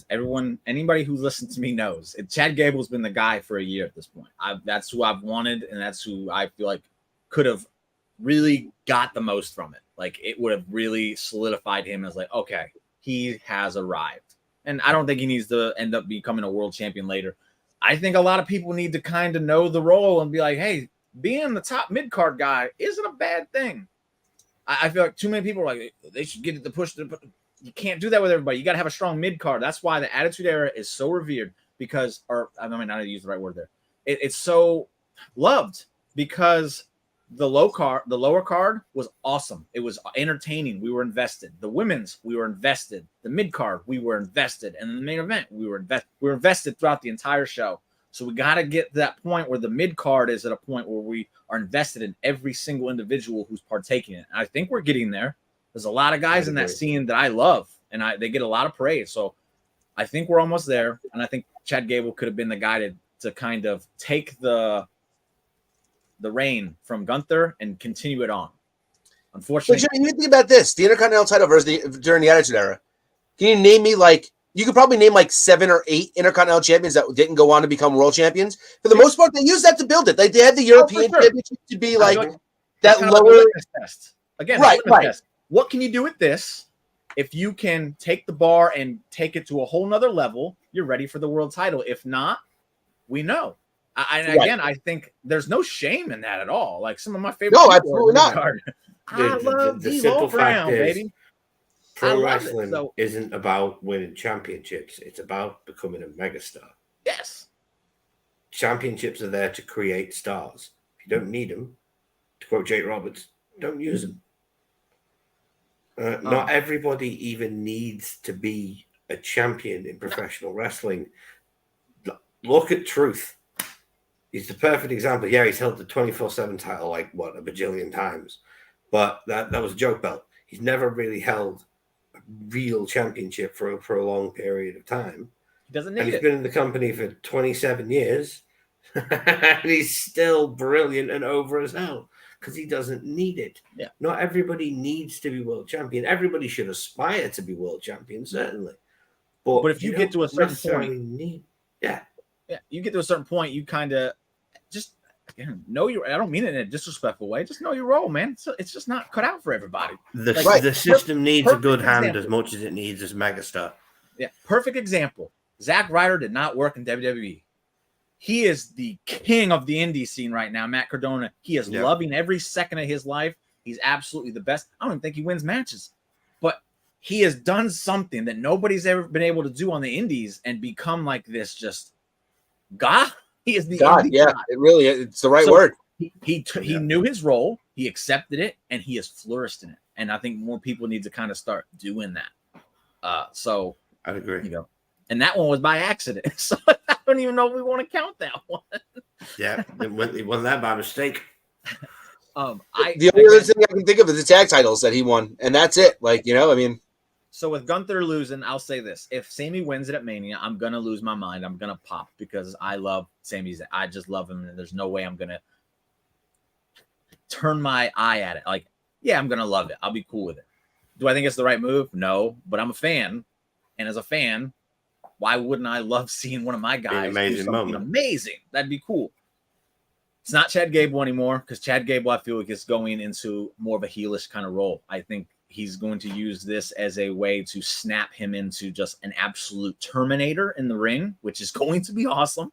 anybody who listens to me knows Chad Gable's been the guy for a year at this point. That's who I've wanted, and that's who I feel like could have really got the most from it. Like, it would have really solidified him as okay, he has arrived. And I don't think he needs to end up becoming a world champion later. I think a lot of people need to kind of know the role and be like, hey, being the top mid-card guy isn't a bad thing. I feel like too many people are like, they should get it to push. You can't do that with everybody. You got to have a strong mid-card. That's why the Attitude Era is so revered, because, or I mean, not to use the right word there. It's so loved because the lower card was awesome. It was entertaining. We were invested. The women's, we were invested. The mid-card, we were invested. And in the main event, we were invested throughout the entire show. So we got to get to that point where the mid-card is at a point where we are invested in every single individual who's partaking in it. And I think we're getting there. There's a lot of guys in that scene that I love, and they get a lot of praise. So I think we're almost there, and I think Chad Gable could have been the guy to kind of take the reign from Gunther and continue it on. Unfortunately,
but you think about this: the Intercontinental title versus during the Attitude Era. Can you name me you could probably name 7 or 8 Intercontinental champions that didn't go on to become world champions. For the most part, they used that to build it. They had the European Championship to be that lower
test. Again,
right.
Test. What can you do with this? If you can take the bar and take it to a whole nother level, you're ready for the world title. If not, we know. Again, I think there's no shame in that at all. Like, some of my favorite.
No, absolutely not.
I love
the simple fact is,
baby.
Pro wrestling isn't about winning championships. It's about becoming a megastar.
Yes.
Championships are there to create stars. If you don't need them, to quote Jake Roberts, don't use them. Not everybody even needs to be a champion in professional wrestling. Look at Truth. He's the perfect example. Yeah, he's held the 24/7 title a bajillion times. But that was a joke belt. He's never really held a real championship for a long period of time.
He doesn't need it.
He's been in the company for 27 years. And he's still brilliant and over as hell, because he doesn't need it.
Yeah.
Not everybody needs to be world champion. Everybody should aspire to be world champion, certainly. But
if you get to a certain point, you get to a certain point, you kind of just know your. I don't mean it in a disrespectful way. Just know your role, man. It's just not cut out for everybody.
The system needs a good hand as much as it needs a megastar.
Yeah, perfect example. Zack Ryder did not work in WWE. he is the king of the indie scene right now. Matt Cardona, he is loving every second of his life. He's absolutely the best. I don't even think he wins matches, but he has done something that nobody's ever been able to do on the indies and become like this just God. He is the
God. Yeah,
God.
it really is. It's the right word.
He knew his role, he accepted it, and he has flourished in it. And I think more people need to kind of start doing that. So
I'd agree.
You know, and that one was by accident. So I don't even know if we want to count that one.
Yeah, it wasn't that by mistake.
The only other thing I can think of is the tag titles that he won, and that's it. Like, I mean.
So with Gunther losing, I'll say this: if Sammy wins it at Mania, I'm gonna lose my mind. I'm gonna pop because I love Sami Zayn. I just love him, and there's no way I'm gonna turn my eye at it. Like, yeah, I'm gonna love it. I'll be cool with it. Do I think it's the right move? No, but I'm a fan, and as a fan, why wouldn't I love seeing one of my guys do something amazing? That'd be cool. It's not Chad Gable anymore because Chad Gable, I feel like, is going into more of a heelish kind of role. I think he's going to use this as a way to snap him into just an absolute Terminator in the ring, which is going to be awesome.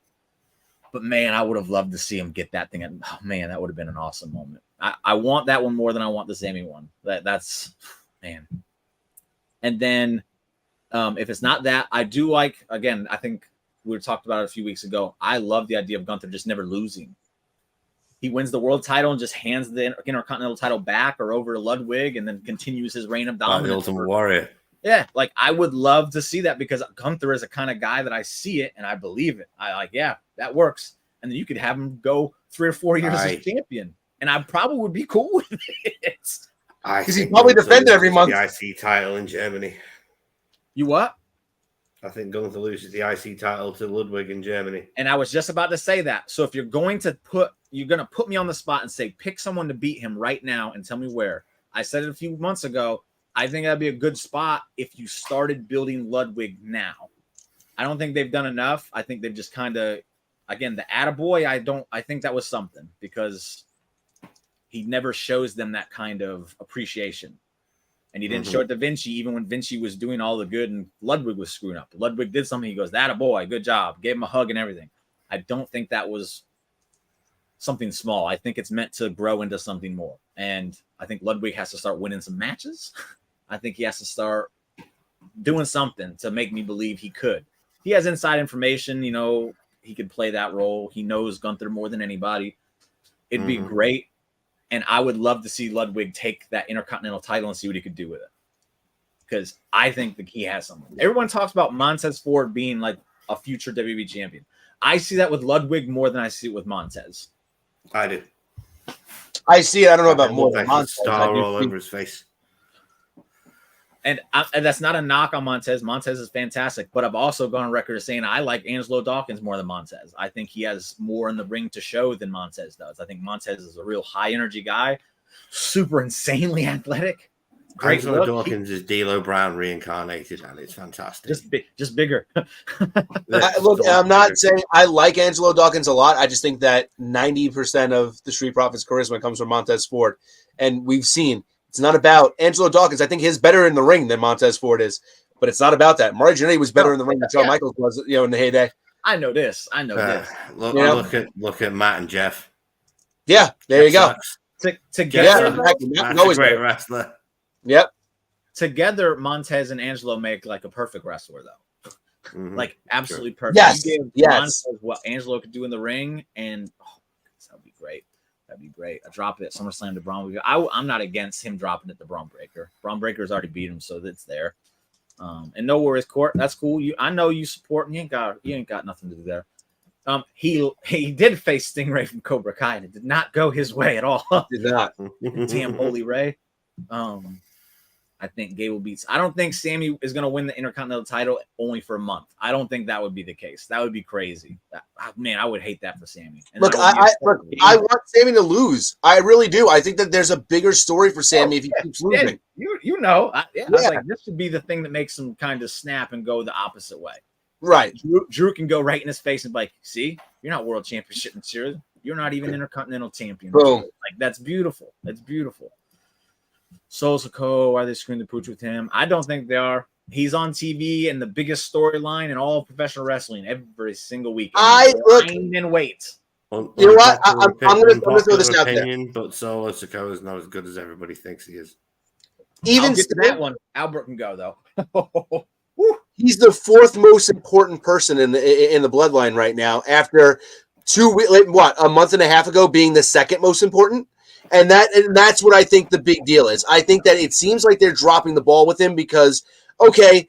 But man, I would have loved to see him get that thing. Oh man, that would have been an awesome moment. I want that one more than I want the Sammy one. That's man. And then if it's not that, I do like, again, I think we talked about it a few weeks ago. I love the idea of Gunther just never losing. He wins the world title and just hands the Intercontinental title back or over to Ludwig and then continues his reign of dominance.
The Ultimate Warrior.
Yeah, like I would love to see that because Gunther is a kind of guy that I see it and I believe it. I like, yeah, that works. And then you could have him go 3 or 4 years as champion. And I probably would be cool with it.
Because he probably defended every month.
The IC title in Germany.
You what?
I think Gunther loses the IC title to Ludwig in Germany.
And I was just about to say that. So if you're going to put me on the spot and say, pick someone to beat him right now and tell me where. I said it a few months ago. I think that'd be a good spot if you started building Ludwig now. I don't think they've done enough. I think they've just kind of, again, the attaboy, I think that was something because he never shows them that kind of appreciation. And he didn't show it to Vinci, even when Vinci was doing all the good and Ludwig was screwing up. Ludwig did something. He goes, attaboy, good job. Gave him a hug and everything. I don't think that was something small. I think it's meant to grow into something more. And I think Ludwig has to start winning some matches. I think he has to start doing something to make me believe he could. He has inside information, he could play that role. He knows Gunther more than anybody. It'd be great. And I would love to see Ludwig take that Intercontinental title and see what he could do with it. Because I think that he has something. Everyone talks about Montez Ford being like a future WWE champion. I see that with Ludwig more than I see it with Montez.
I do.
I see it. I don't know about more than Montez.
Star all over his face.
And that's not a knock on Montez. Montez is fantastic. But I've also gone on record as saying I like Angelo Dawkins more than Montez. I think he has more in the ring to show than Montez does. I think Montez is a real high-energy guy, super insanely athletic. Great
Angelo Dawkins is D'Lo Brown reincarnated, and it's fantastic.
Just bigger.
Look, I'm not saying I like Angelo Dawkins a lot. I just think that 90% of the Street Profits charisma comes from Montez Ford. And we've seen it's not about Angelo Dawkins. I think he's better in the ring than Montez Ford is, but it's not about that. Marty Jannetty was better in the ring than Shawn Michaels was, in the heyday.
I know this.
Look at Matt and Jeff.
Yeah, there you go.
Together,
Matt's a great wrestler.
Yep.
Together, Montez and Angelo make like a perfect wrestler, though. Like absolutely perfect.
Yes.
Montez what Angelo could do in the ring, and that would be great. That'd be great. A drop it at SummerSlam to Braun. I'm not against him dropping it to Braun Breaker. Braun Breaker's already beat him, so it's there. And no worries, Court. That's cool. I know you support, and you ain't got nothing to do there. He did face Stingray from Cobra Kai, and it did not go his way at all.
Did not.
Damn, Holy Ray. I think Gable beats. I don't think Sammy is going to win the Intercontinental title only for a month. I don't think that would be the case. That would be crazy. Man, I would hate that for Sammy. And
look, I want Sammy to lose. I really do. I think that there's a bigger story for Sammy if he keeps losing.
I was like, this should be the thing that makes him kind of snap and go the opposite way.
Right.
Drew can go right in his face and be like, see, you're not world championship material. You're not even Intercontinental champion.
Boom.
Like, that's beautiful. It's beautiful. Soul Sikoa, why they screwing the pooch with him? I don't think they are. He's on TV and the biggest storyline in all of professional wrestling every single week.
Look
and wait.
You know what? I'm going to throw this out there.
But Solo Sikoa is not as good as everybody thinks he is.
I'll get to that one. Albert can go though.
He's the fourth most important person in the bloodline right now. After a month and a half ago, being the second most important, and that's what I think the big deal is. I think that it seems like they're dropping the ball with him because okay,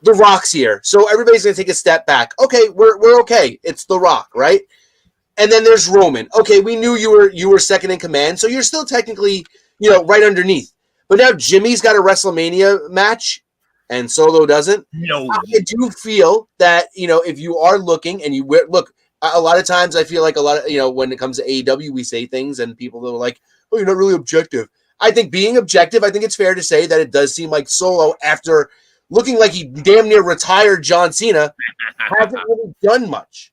The Rock's here, so everybody's going to take a step back. Okay, we're okay. It's The Rock, right? And then there's Roman. Okay, we knew you were second in command, so you're still technically, right underneath. But now Jimmy's got a WrestleMania match, and Solo doesn't.
No,
I do feel that if you are looking and you look, a lot of times I feel like a lot of when it comes to AEW, we say things and people are like, "Oh, you're not really objective." I think being objective, I think it's fair to say that it does seem like Solo, after looking like he damn near retired John Cena, hasn't really done much.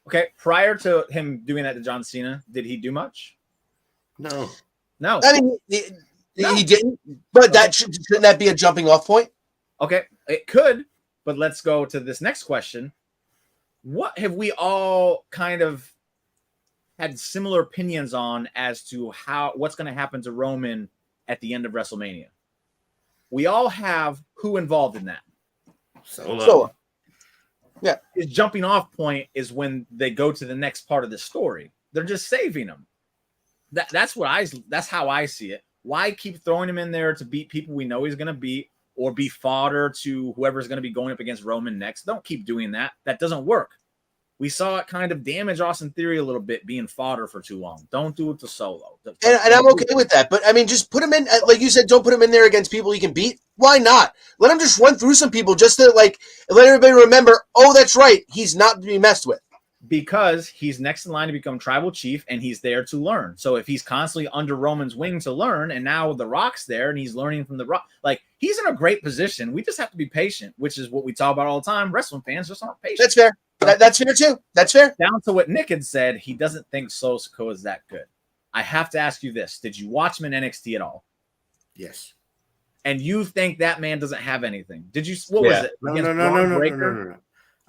Okay, prior to him doing that to John Cena, did he do much?
No.
I mean, he didn't, but shouldn't that be a jumping off point?
Okay, it could, but let's go to this next question. What have we all kind of had similar opinions on as to what's going to happen to Roman at the end of WrestleMania? We all have who involved in that.
Solo. Yeah.
His jumping off point is when they go to the next part of the story. They're just saving him. That's how I see it. Why keep throwing him in there to beat people we know he's going to beat or be fodder to whoever's going to be going up against Roman next? Don't keep doing that. That doesn't work. We saw it kind of damage Austin Theory a little bit, being fodder for too long. Don't do it to Solo.
And I'm okay with that. But, I mean, just put him in, like you said, don't put him in there against people he can beat. Why not? Let him just run through some people just to, let everybody remember, oh, that's right, he's not to be messed with.
Because he's next in line to become tribal chief, and he's there to learn. So if he's constantly under Roman's wing to learn, and now The Rock's there, and he's learning from The Rock, he's in a great position. We just have to be patient, which is what we talk about all the time. Wrestling fans just aren't patient.
That's fair. That's fair too. That's fair.
Down to what Nick had said, he doesn't think Solo Sikoa is that good. I have to ask you this: did you watch him in NXT at all?
Yes.
And you think that man doesn't have anything? Did you? What was it?
No.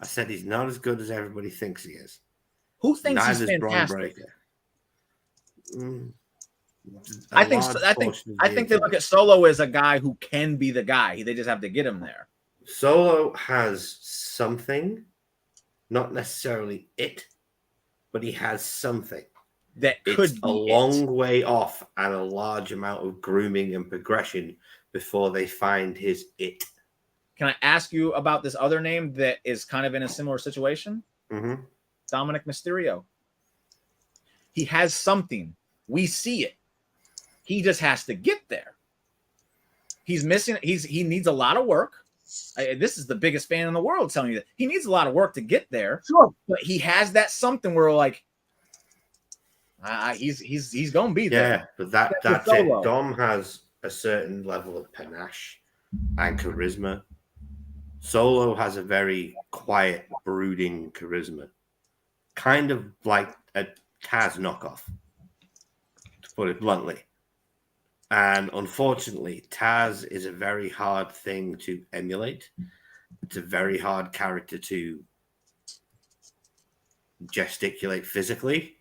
I said he's not as good as everybody thinks he is.
Who thinks he's fantastic? I think they look at Solo as a guy who can be the guy. They just have to get him there.
Solo has something, not necessarily it, but he has something
that could be
a long way off and a large amount of grooming and progression before they find his it.
Can I ask you about this other name that is kind of in a similar situation?
Mm-hmm.
Dominic Mysterio. He has something. We see it. He just has to get there. He's missing. He needs a lot of work. This is the biggest fan in the world telling you that he needs a lot of work to get there.
Sure,
but he has that something where he's gonna be there.
Yeah, but that's it. Dom has a certain level of panache and charisma. Solo has a very quiet, brooding charisma, kind of like a Taz knockoff, to put it bluntly. And unfortunately, Taz is a very hard thing to emulate. It's a very hard character to gesticulate physically.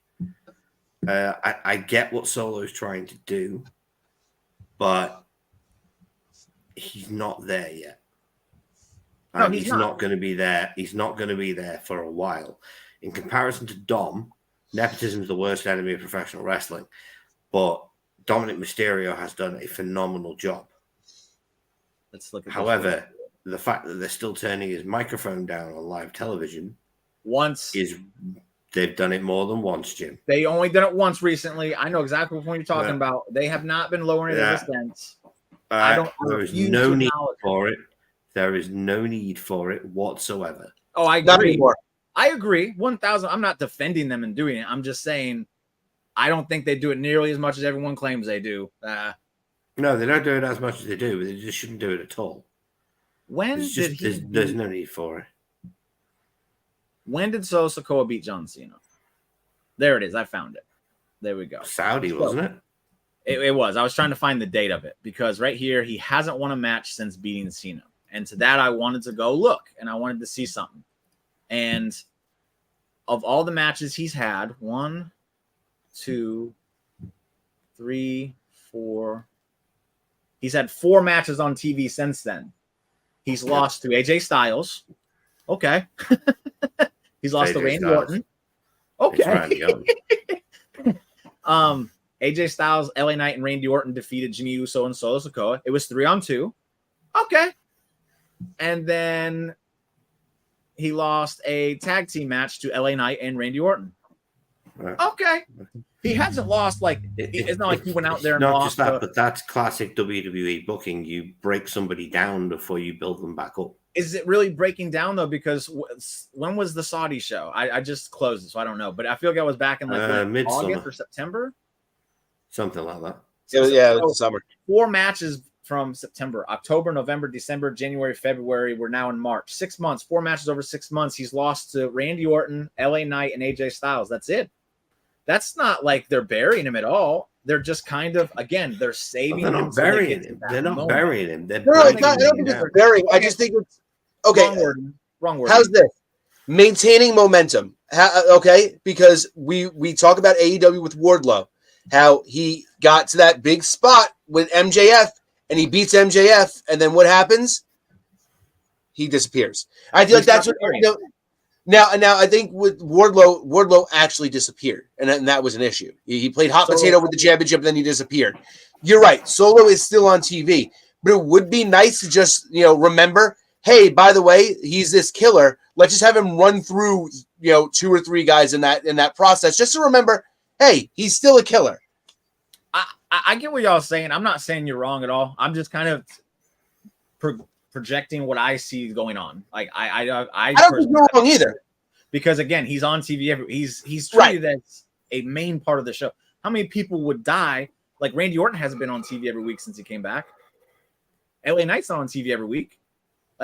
I get what Solo's trying to do, but he's not there yet.
No,
he's not going to be there. He's not going to be there for a while. In comparison to Dom, nepotism is the worst enemy of professional wrestling, but Dominic Mysterio has done a phenomenal job.
Let's look at
However, the fact that they're still turning his microphone down on live television they've done it more than once, Jim.
They only did it once recently. I know exactly what point you're talking about. They have not been lowering it since.
There is no need for it. There is no need for it whatsoever.
Oh, I agree. I agree. 1,000. I'm not defending them and doing it. I'm just saying I don't think they do it nearly as much as everyone claims they do.
No, they don't do it as much as they do, but they just shouldn't do it at all. There's no need for it.
When did Solo Sikoa beat John Cena? There it is. I found it. There we go.
Saudi, wasn't it?
It was. I was trying to find the date of it because right here, he hasn't won a match since beating Cena. And to that, I wanted to go look, and I wanted to see something. And of all the matches he's had, 1, 2, 3, 4. He's had 4 matches on TV since then. He's lost to AJ Styles. Okay. He's lost to Randy Orton. Okay. AJ Styles, LA Knight, and Randy Orton defeated Jimmy Uso and Solo Sikoa. It was 3-on-2. Okay. And then he lost a tag team match to LA Knight and Randy Orton.
Right.
Okay. He hasn't lost, like, it's not like he went out there and
not
lost.
Just that, but that's classic WWE booking. You break somebody down before you build them back up.
Is it really breaking down, though? Because when was the Saudi show? I just closed it, so I don't know. But I feel like I was back in like August or September.
Something like that.
Yeah, it's summer.
4 matches from September, October, November, December, January, February. We're now in March. 6 months, 4 matches over 6 months. He's lost to Randy Orton, LA Knight, and AJ Styles. That's it. That's not like they're burying him at all. They're just kind of, again, they're saving him.
Burying him. They're not burying him. They're
no, it's not, I don't think it's burying. I just think it's okay.
Wrong word.
How's this? Maintaining momentum. Okay, because we talk about AEW with Wardlow, how he got to that big spot with MJF and he beats MJF, and then what happens? He disappears. I feel like that's what. Now I think with Wardlow actually disappeared, and that was an issue. He played hot potato with the championship, and then he disappeared. You're right. Solo is still on TV, but it would be nice to just remember, hey, by the way, he's this killer. Let's just have him run through 2 or 3 guys in that process, just to remember, hey, he's still a killer.
I get what y'all saying. I'm not saying you're wrong at all. I'm just kind of projecting what I see going on. Like I
don't think you're wrong either.
Because again, he's on TV he's treated as a main part of the show. How many people would die? Like Randy Orton hasn't been on TV every week since he came back. LA Knight's not on TV every week.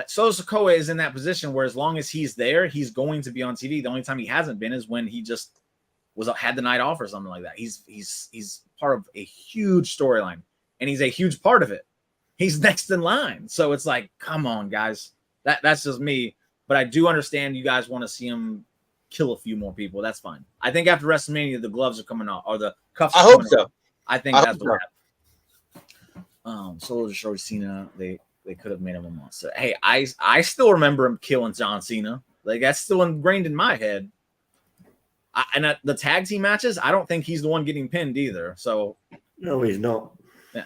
Solo Sikoa is in that position where as long as he's there, he's going to be on TV. The only time he hasn't been is when he just had the night off or something like that. He's part of a huge storyline, and he's a huge part of it. He's next in line. So it's like, come on, guys. That's just me. But I do understand you guys want to see him kill a few more people. That's fine. I think after WrestleMania, the gloves are coming off, or the cuffs are coming off. I think that's what happened. Solo destroyed Cena. They could have made him a monster. Hey, I still remember him killing John Cena. Like, that's still ingrained in my head. And the tag team matches, I don't think he's the one getting pinned either. So
no, he's not.
Yeah.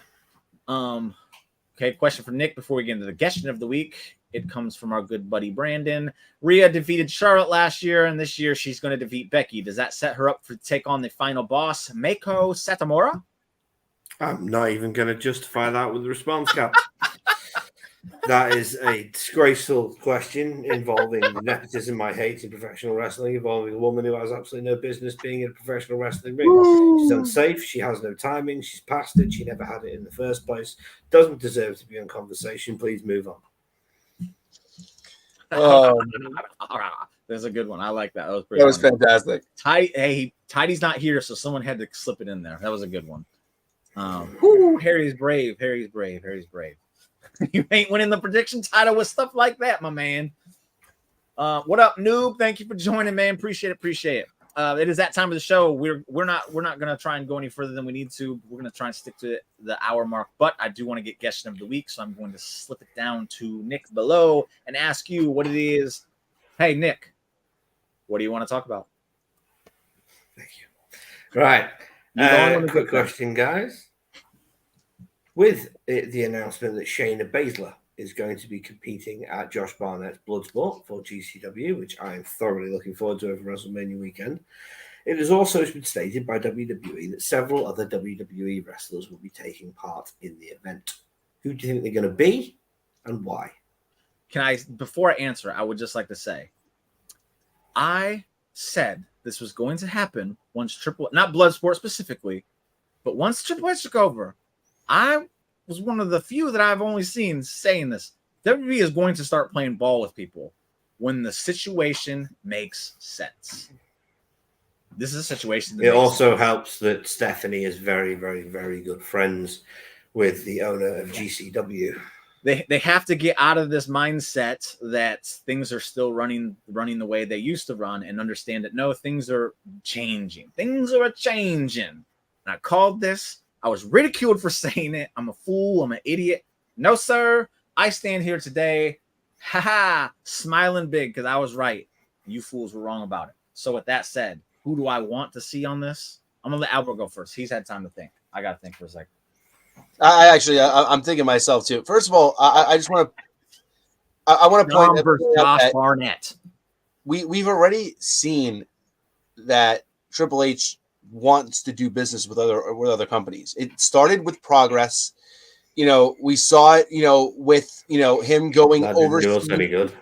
Okay, question for Nick before we get into the question of the week. It comes from our good buddy Brandon. Rhea defeated Charlotte last year, and this year she's going to defeat Becky. Does that set her up to take on the final boss, Meiko Satomura?
I'm not even going to justify that with the response, Cap. That is a disgraceful question involving the nepotism I hate in professional wrestling, involving a woman who has absolutely no business being in a professional wrestling ring. Woo! She's unsafe. She has no timing. She's past it. She never had it in the first place. Doesn't deserve to be in conversation. Please move on.
There's a good one. I like that. That was
pretty. That was funny. Fantastic.
Tidy's not here, so someone had to slip it in there. That was a good one. Harry's brave. Harry's brave. You ain't winning the prediction title with stuff like that, my man. What up, noob? Thank you for joining, man. Appreciate it. It is that time of the show. We're not gonna try and go any further than we need to. We're gonna try and stick to the hour mark, but I do want to get guest of the week, so I'm going to slip it down to Nick below and ask you what it is. Hey, Nick, what do you want to talk about?
Thank you. Right. Quick question, guys. With the announcement that Shayna Baszler is going to be competing at Josh Barnett's Bloodsport for GCW, which I am thoroughly looking forward to over WrestleMania weekend, it has also been stated by WWE that several other WWE wrestlers will be taking part in the event. Who do you think they're going to be and why?
Before I answer, I would just like to say, I said this was going to happen once not Bloodsport specifically, but once Triple H took over. I was one of the few that I've only seen saying this. WWE is going to start playing ball with people when the situation makes sense. This is a situation that
it also helps that Stephanie is very, very, very good friends with the owner of GCW.
they have to get out of this mindset that things are still running the way they used to run, and understand that no, things are changing. Things are changing. And I called this. I was ridiculed for saying it. I'm a fool. I'm an idiot. No, sir. I stand here today, smiling big because I was right. You fools were wrong about it. So with that said, who do I want to see on this? I'm gonna let Albert go first. He's had time to think. I gotta think for a second.
I'm thinking myself too. First of all, I just want to point
versus
out
Josh
that
Barnett.
we've already seen that Triple H wants to do business with other companies. It started with Progress. We saw it. With him going overseas.
Pretty good.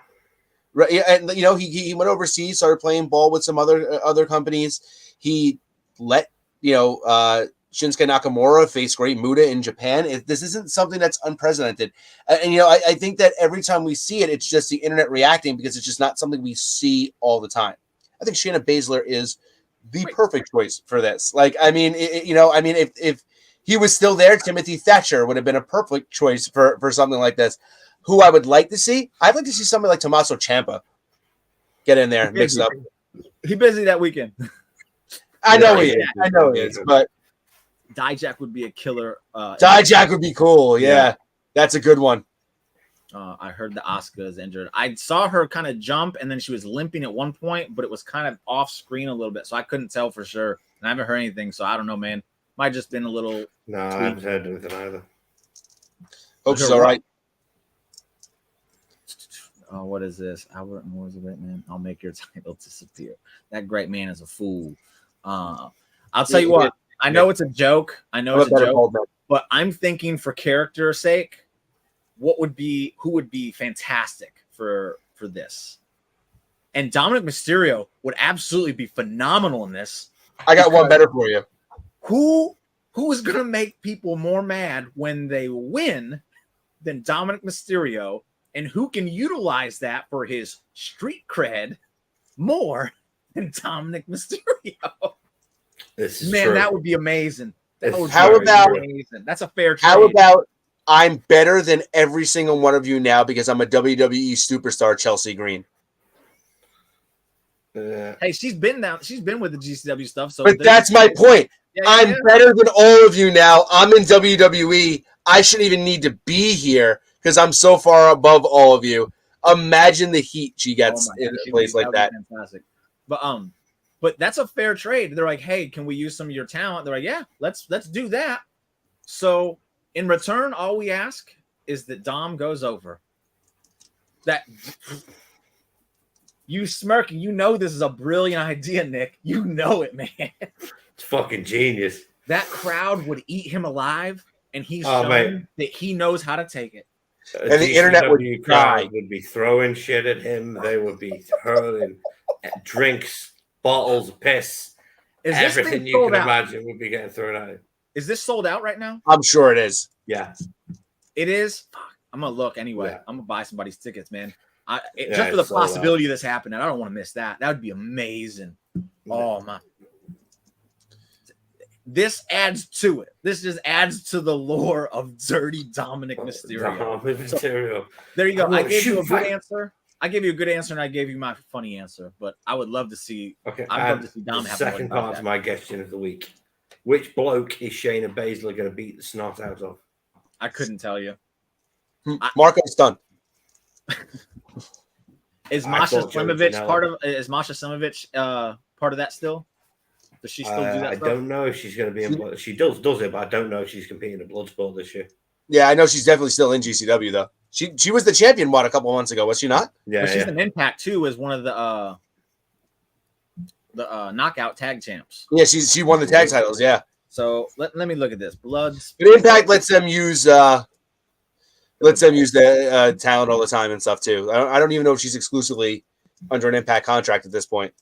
Right, yeah, and he went overseas, started playing ball with some other companies. He let Shinsuke Nakamura face Great Muta in Japan. This isn't something that's unprecedented, and I think that every time we see it, it's just the internet reacting because it's just not something we see all the time. I think Shayna Baszler is the perfect choice for this. Like, if he was still there, Timothy Thatcher would have been a perfect choice for something like this. Who I would like to see? I'd like to see somebody like Tommaso Ciampa get in there and mix it up.
He busy that weekend.
I know he is, but
Dijak would be a killer.
Dijak would be cool. Yeah, that's a good one.
I heard the Asuka is injured. I saw her kind of jump, and then she was limping at one point, but it was kind of off screen a little bit, so I couldn't tell for sure. And I haven't heard anything, so I don't know, man. Might just been a little.
No, I haven't heard anything either.
Hope she's all right.
Oh, what is this? Albert Moore is a great man. I'll make your title disappear. That great man is a fool. I'll tell you what. I know it's a joke. But I'm thinking for character's sake, who would be fantastic for this? And Dominic Mysterio would absolutely be phenomenal in this.
I got one better for you.
Who is going to make people more mad when they win than Dominic Mysterio? And who can utilize that for his street cred more than Dominic Mysterio?
True.
That would be amazing.
Amazing.
That's a fair trade.
How about I'm better than every single one of you now because I'm a WWE superstar, Chelsea Green?
Hey, she's been with the GCW stuff. So,
but that's my point. I'm better than all of you now. I'm in WWE. I shouldn't even need to be here because I'm so far above all of you. Imagine the heat she gets in a place like that.
Fantastic. But that's a fair trade. They're like, hey, can we use some of your talent? They're like, yeah, let's do that. So in return, all we ask is that Dom goes over. That you smirking, this is a brilliant idea, Nick. You know it, man.
It's fucking genius.
That crowd would eat him alive, and he's shown that he knows how to take it.
And the internet would
be throwing shit at him. They would be hurling drinks, bottles of piss. Everything you can imagine would be getting thrown at him.
Is this sold out right now?
I'm sure it is.
Yeah.
It is? Fuck. I'm going to look anyway. Yeah. I'm going to buy somebody's tickets, man. Just for the possibility of this happening, I don't want to miss that. That would be amazing. Yeah. Oh, my. This adds to it. This just adds to the lore of dirty Dominic Mysterio. So, there you go. I gave you a good answer. I gave you a good answer, and I gave you my funny answer. But I would love to see.
Okay.
I'd love to see Dom have
second part of my question of the week. Which bloke is Shayna Baszler going to beat the snot out of?
I couldn't tell you.
Marco Stunt.
Is Masha Slimovic part of? Is Masha Slimovic part of that still? Does she still do that?
I don't know if she's going to be in blood. She does it, but I don't know if she's competing in Bloodsport this year.
Yeah, I know she's definitely still in GCW though. She was the champion a couple of months ago, was she not?
Yeah, she's an Impact too as one of the knockout tag champs.
Yeah, she won the tag titles. Yeah.
So let me look at this. But
Impact lets them use the talent all the time and stuff too. I don't even know if she's exclusively under an Impact contract at this point.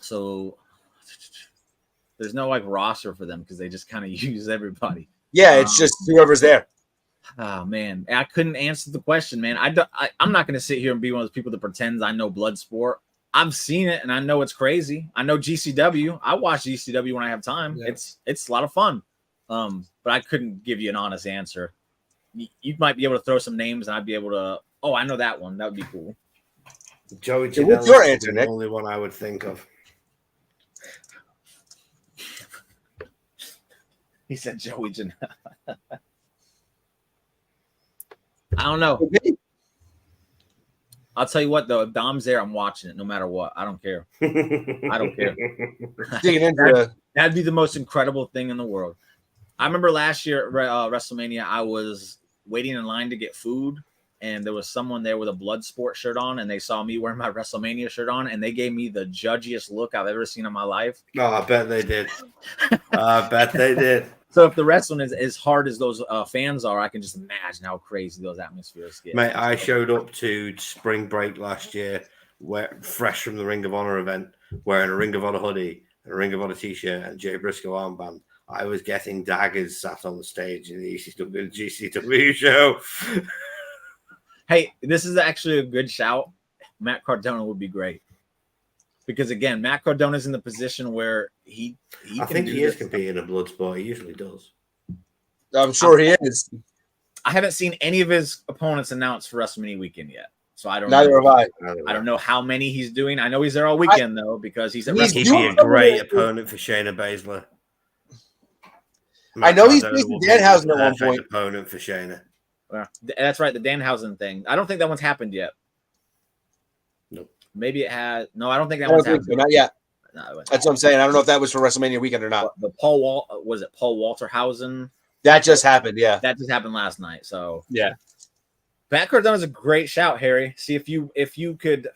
So there's no roster for them because they just kind of use everybody.
Yeah, it's just whoever's there.
Oh man, I couldn't answer the question, man. I'm not going to sit here and be one of those people that pretends I know Bloodsport. I've seen it and I know it's crazy. I know GCW. I watch GCW when I have time. Yeah. It's a lot of fun. But I couldn't give you an honest answer. you might be able to throw some names, and I'd be able to. Oh, I know that one. That would be cool.
Joey
Yeah, what's
Janela
your
is
answer,
the
Nick?
only one I would think of.
He said Joey Janela. I don't know.
Okay.
I'll tell you what, though. If Dom's there, I'm watching it no matter what. I don't care. I don't care.
Digging into
That'd be the most incredible thing in the world. I remember last year at WrestleMania, I was waiting in line to get food, and there was someone there with a Bloodsport shirt on, and they saw me wearing my WrestleMania shirt on, and they gave me the judgiest look I've ever seen in my life.
Oh, I bet they did. I bet they did.
So if the wrestling is as hard as those fans are, I can just imagine how crazy those atmospheres get.
Mate, I showed up to spring break last year, fresh from the Ring of Honor event, wearing a Ring of Honor hoodie, a Ring of Honor t-shirt, and Jay Briscoe armband. I was getting daggers sat on the stage in the ECW and GCW show.
Hey, this is actually a good shout. Matt Cardona would be great. Because again, Matt Cardona's in the position where he
I think he is competing in a blood sport. He usually does.
I'm sure he is.
I haven't seen any of his opponents announced for WrestleMania weekend yet. So I don't
Neither
know.
have I.
I don't know how many he's doing. I know he's there all weekend though, because he's at
He's
He'd
WrestleMania.
be a great opponent for Shayna Baszler.
I know he's
Cardona
facing
will be
Danhausen
the
at one
perfect
point.
opponent for Shayna.
That's right, the Danhausen thing. I don't think that one's happened yet.
Nope.
Maybe it has. No, I don't think that
I don't
one's
think
happened.
so, not yet.
No,
That's what I'm saying. I don't know if that was for WrestleMania weekend or not.
the was it Paul Walterhausen?
That just happened. Yeah.
That just happened last night. So
Yeah.
Matt Cardona's a great shout, Harry. See if you could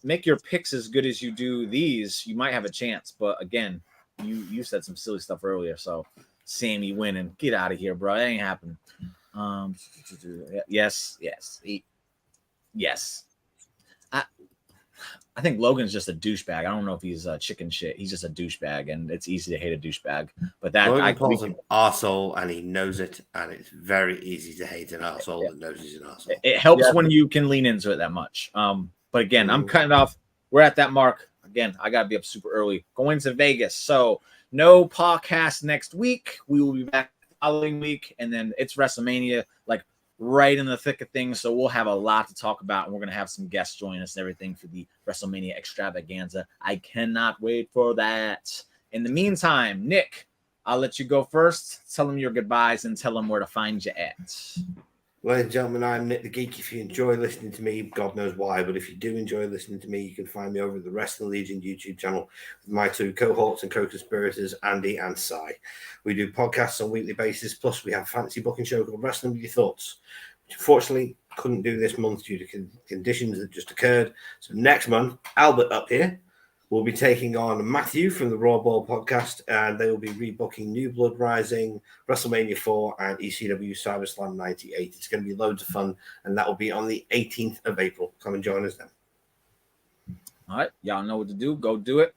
make your picks as good as you do these, you might have a chance. But again, you said some silly stuff earlier, so Sammy winning, get out of here, bro. That ain't happening. Yes. I think Logan's just a douchebag. I don't know if he's chicken shit. He's just a douchebag, and it's easy to hate a douchebag. But that
Logan Paul's an arsehole, and he knows it, and it's very easy to hate an arsehole that knows he's an arsehole.
It helps when you can lean into it that much. But again, I'm cutting off. We're at that mark. Again, I got to be up super early. Going to Vegas. So no podcast next week. We will be back the following week, and then it's WrestleMania, like right in the thick of things. So we'll have a lot to talk about, and we're going to have some guests join us and everything for the WrestleMania extravaganza. I cannot wait for that. In the meantime, Nick, I'll let you go first. Tell them your goodbyes and tell them where to find you at.
Ladies and gentlemen, I'm Nick the Geek. If you enjoy listening to me, God knows why, but if you do enjoy listening to me, you can find me over at the Wrestling Legion YouTube channel with my two cohorts and co-conspirators, Andy and Cy. We do podcasts on a weekly basis, plus we have a fancy booking show called Wrestling With Your Thoughts, which unfortunately couldn't do this month due to conditions that just occurred. So next month, Albert up here will be taking on Matthew from the Raw Ball podcast, and they will be rebooking New Blood Rising, WrestleMania 4, and ECW SummerSlam 98. It's going to be loads of fun, and that will be on the 18th of April. Come and join us then.
All right. Y'all know what to do. Go do it.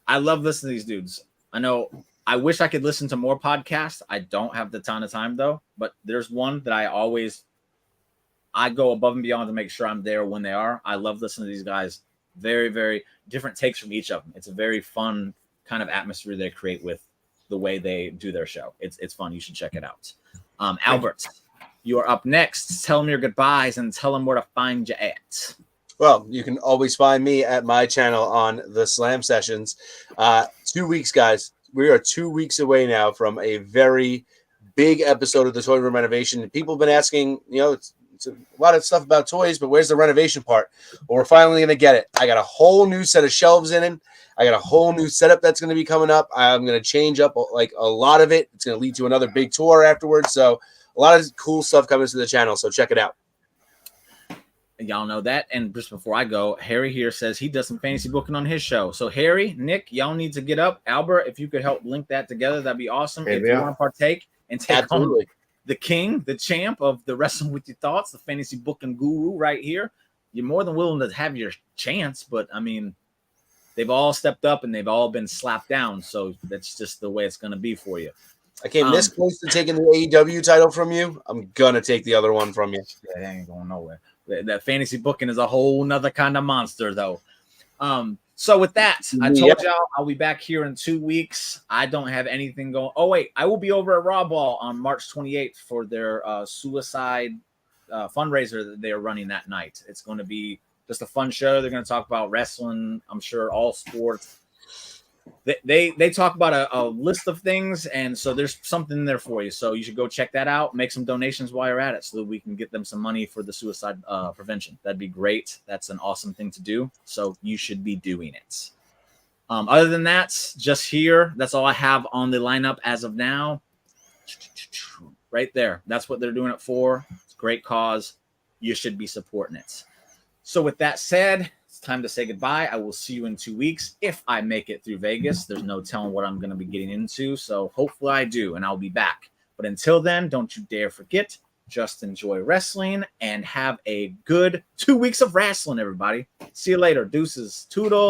I love listening to these dudes. I wish I could listen to more podcasts. I don't have the ton of time, though, but there's one that I go above and beyond to make sure I'm there when they are. I love listening to these guys. Very, very different takes from each of them. It's a very fun kind of atmosphere they create with the way they do their show. It's fun. You should check it out. Albert, you are up next. Tell them your goodbyes and tell them where to find you at.
Well, you can always find me at my channel on the Slam Sessions. 2 weeks, guys. We are 2 weeks away now from a very big episode of the Toy Room renovation. People have been asking, it's a lot of stuff about toys, but where's the renovation part? Well, we're finally going to get it. I got a whole new set of shelves in it. I got a whole new setup that's going to be coming up. I'm going to change up like a lot of it. It's going to lead to another big tour afterwards. So a lot of cool stuff coming to the channel. So check it out.
Y'all know that. And just before I go, Harry here says he does some fantasy booking on his show. So Harry, Nick, y'all need to get up. Albert, if you could help link that together, that'd be awesome. If you want to partake and take
Absolutely.
on the king, the champ of the Wrestling With Your Thoughts, the fantasy booking guru right here, you're more than willing to have your chance. But I mean, they've all stepped up and they've all been slapped down. So that's just the way it's going to be for you.
I came this close to taking the AEW title from you. I'm going to take the other one from you.
Yeah, that ain't going nowhere. That fantasy booking is a whole nother kind of monster, though. So with that, I told
Yep.
y'all I'll be back here in 2 weeks. I don't have anything going. Oh wait, I will be over at Raw Ball on March 28th for their suicide fundraiser that they are running that night. It's going to be just a fun show. They're going to talk about wrestling. I'm sure all sports. They talk about a list of things, and so there's something there for you. So you should go check that out. Make some donations while you're at it, so that we can get them some money for the suicide prevention. That'd be great. That's an awesome thing to do. So you should be doing it. Other than that, just here. That's all I have on the lineup as of now. Right there. That's what they're doing it for. It's a great cause. You should be supporting it. So with that said, it's time to say goodbye. I will see you in 2 weeks if I make it through Vegas. There's no telling what I'm going to be getting into, so hopefully I do, and I'll be back. But until then, don't you dare forget, just enjoy wrestling and have a good 2 weeks of wrestling, everybody. See you later. Deuces. Toodles.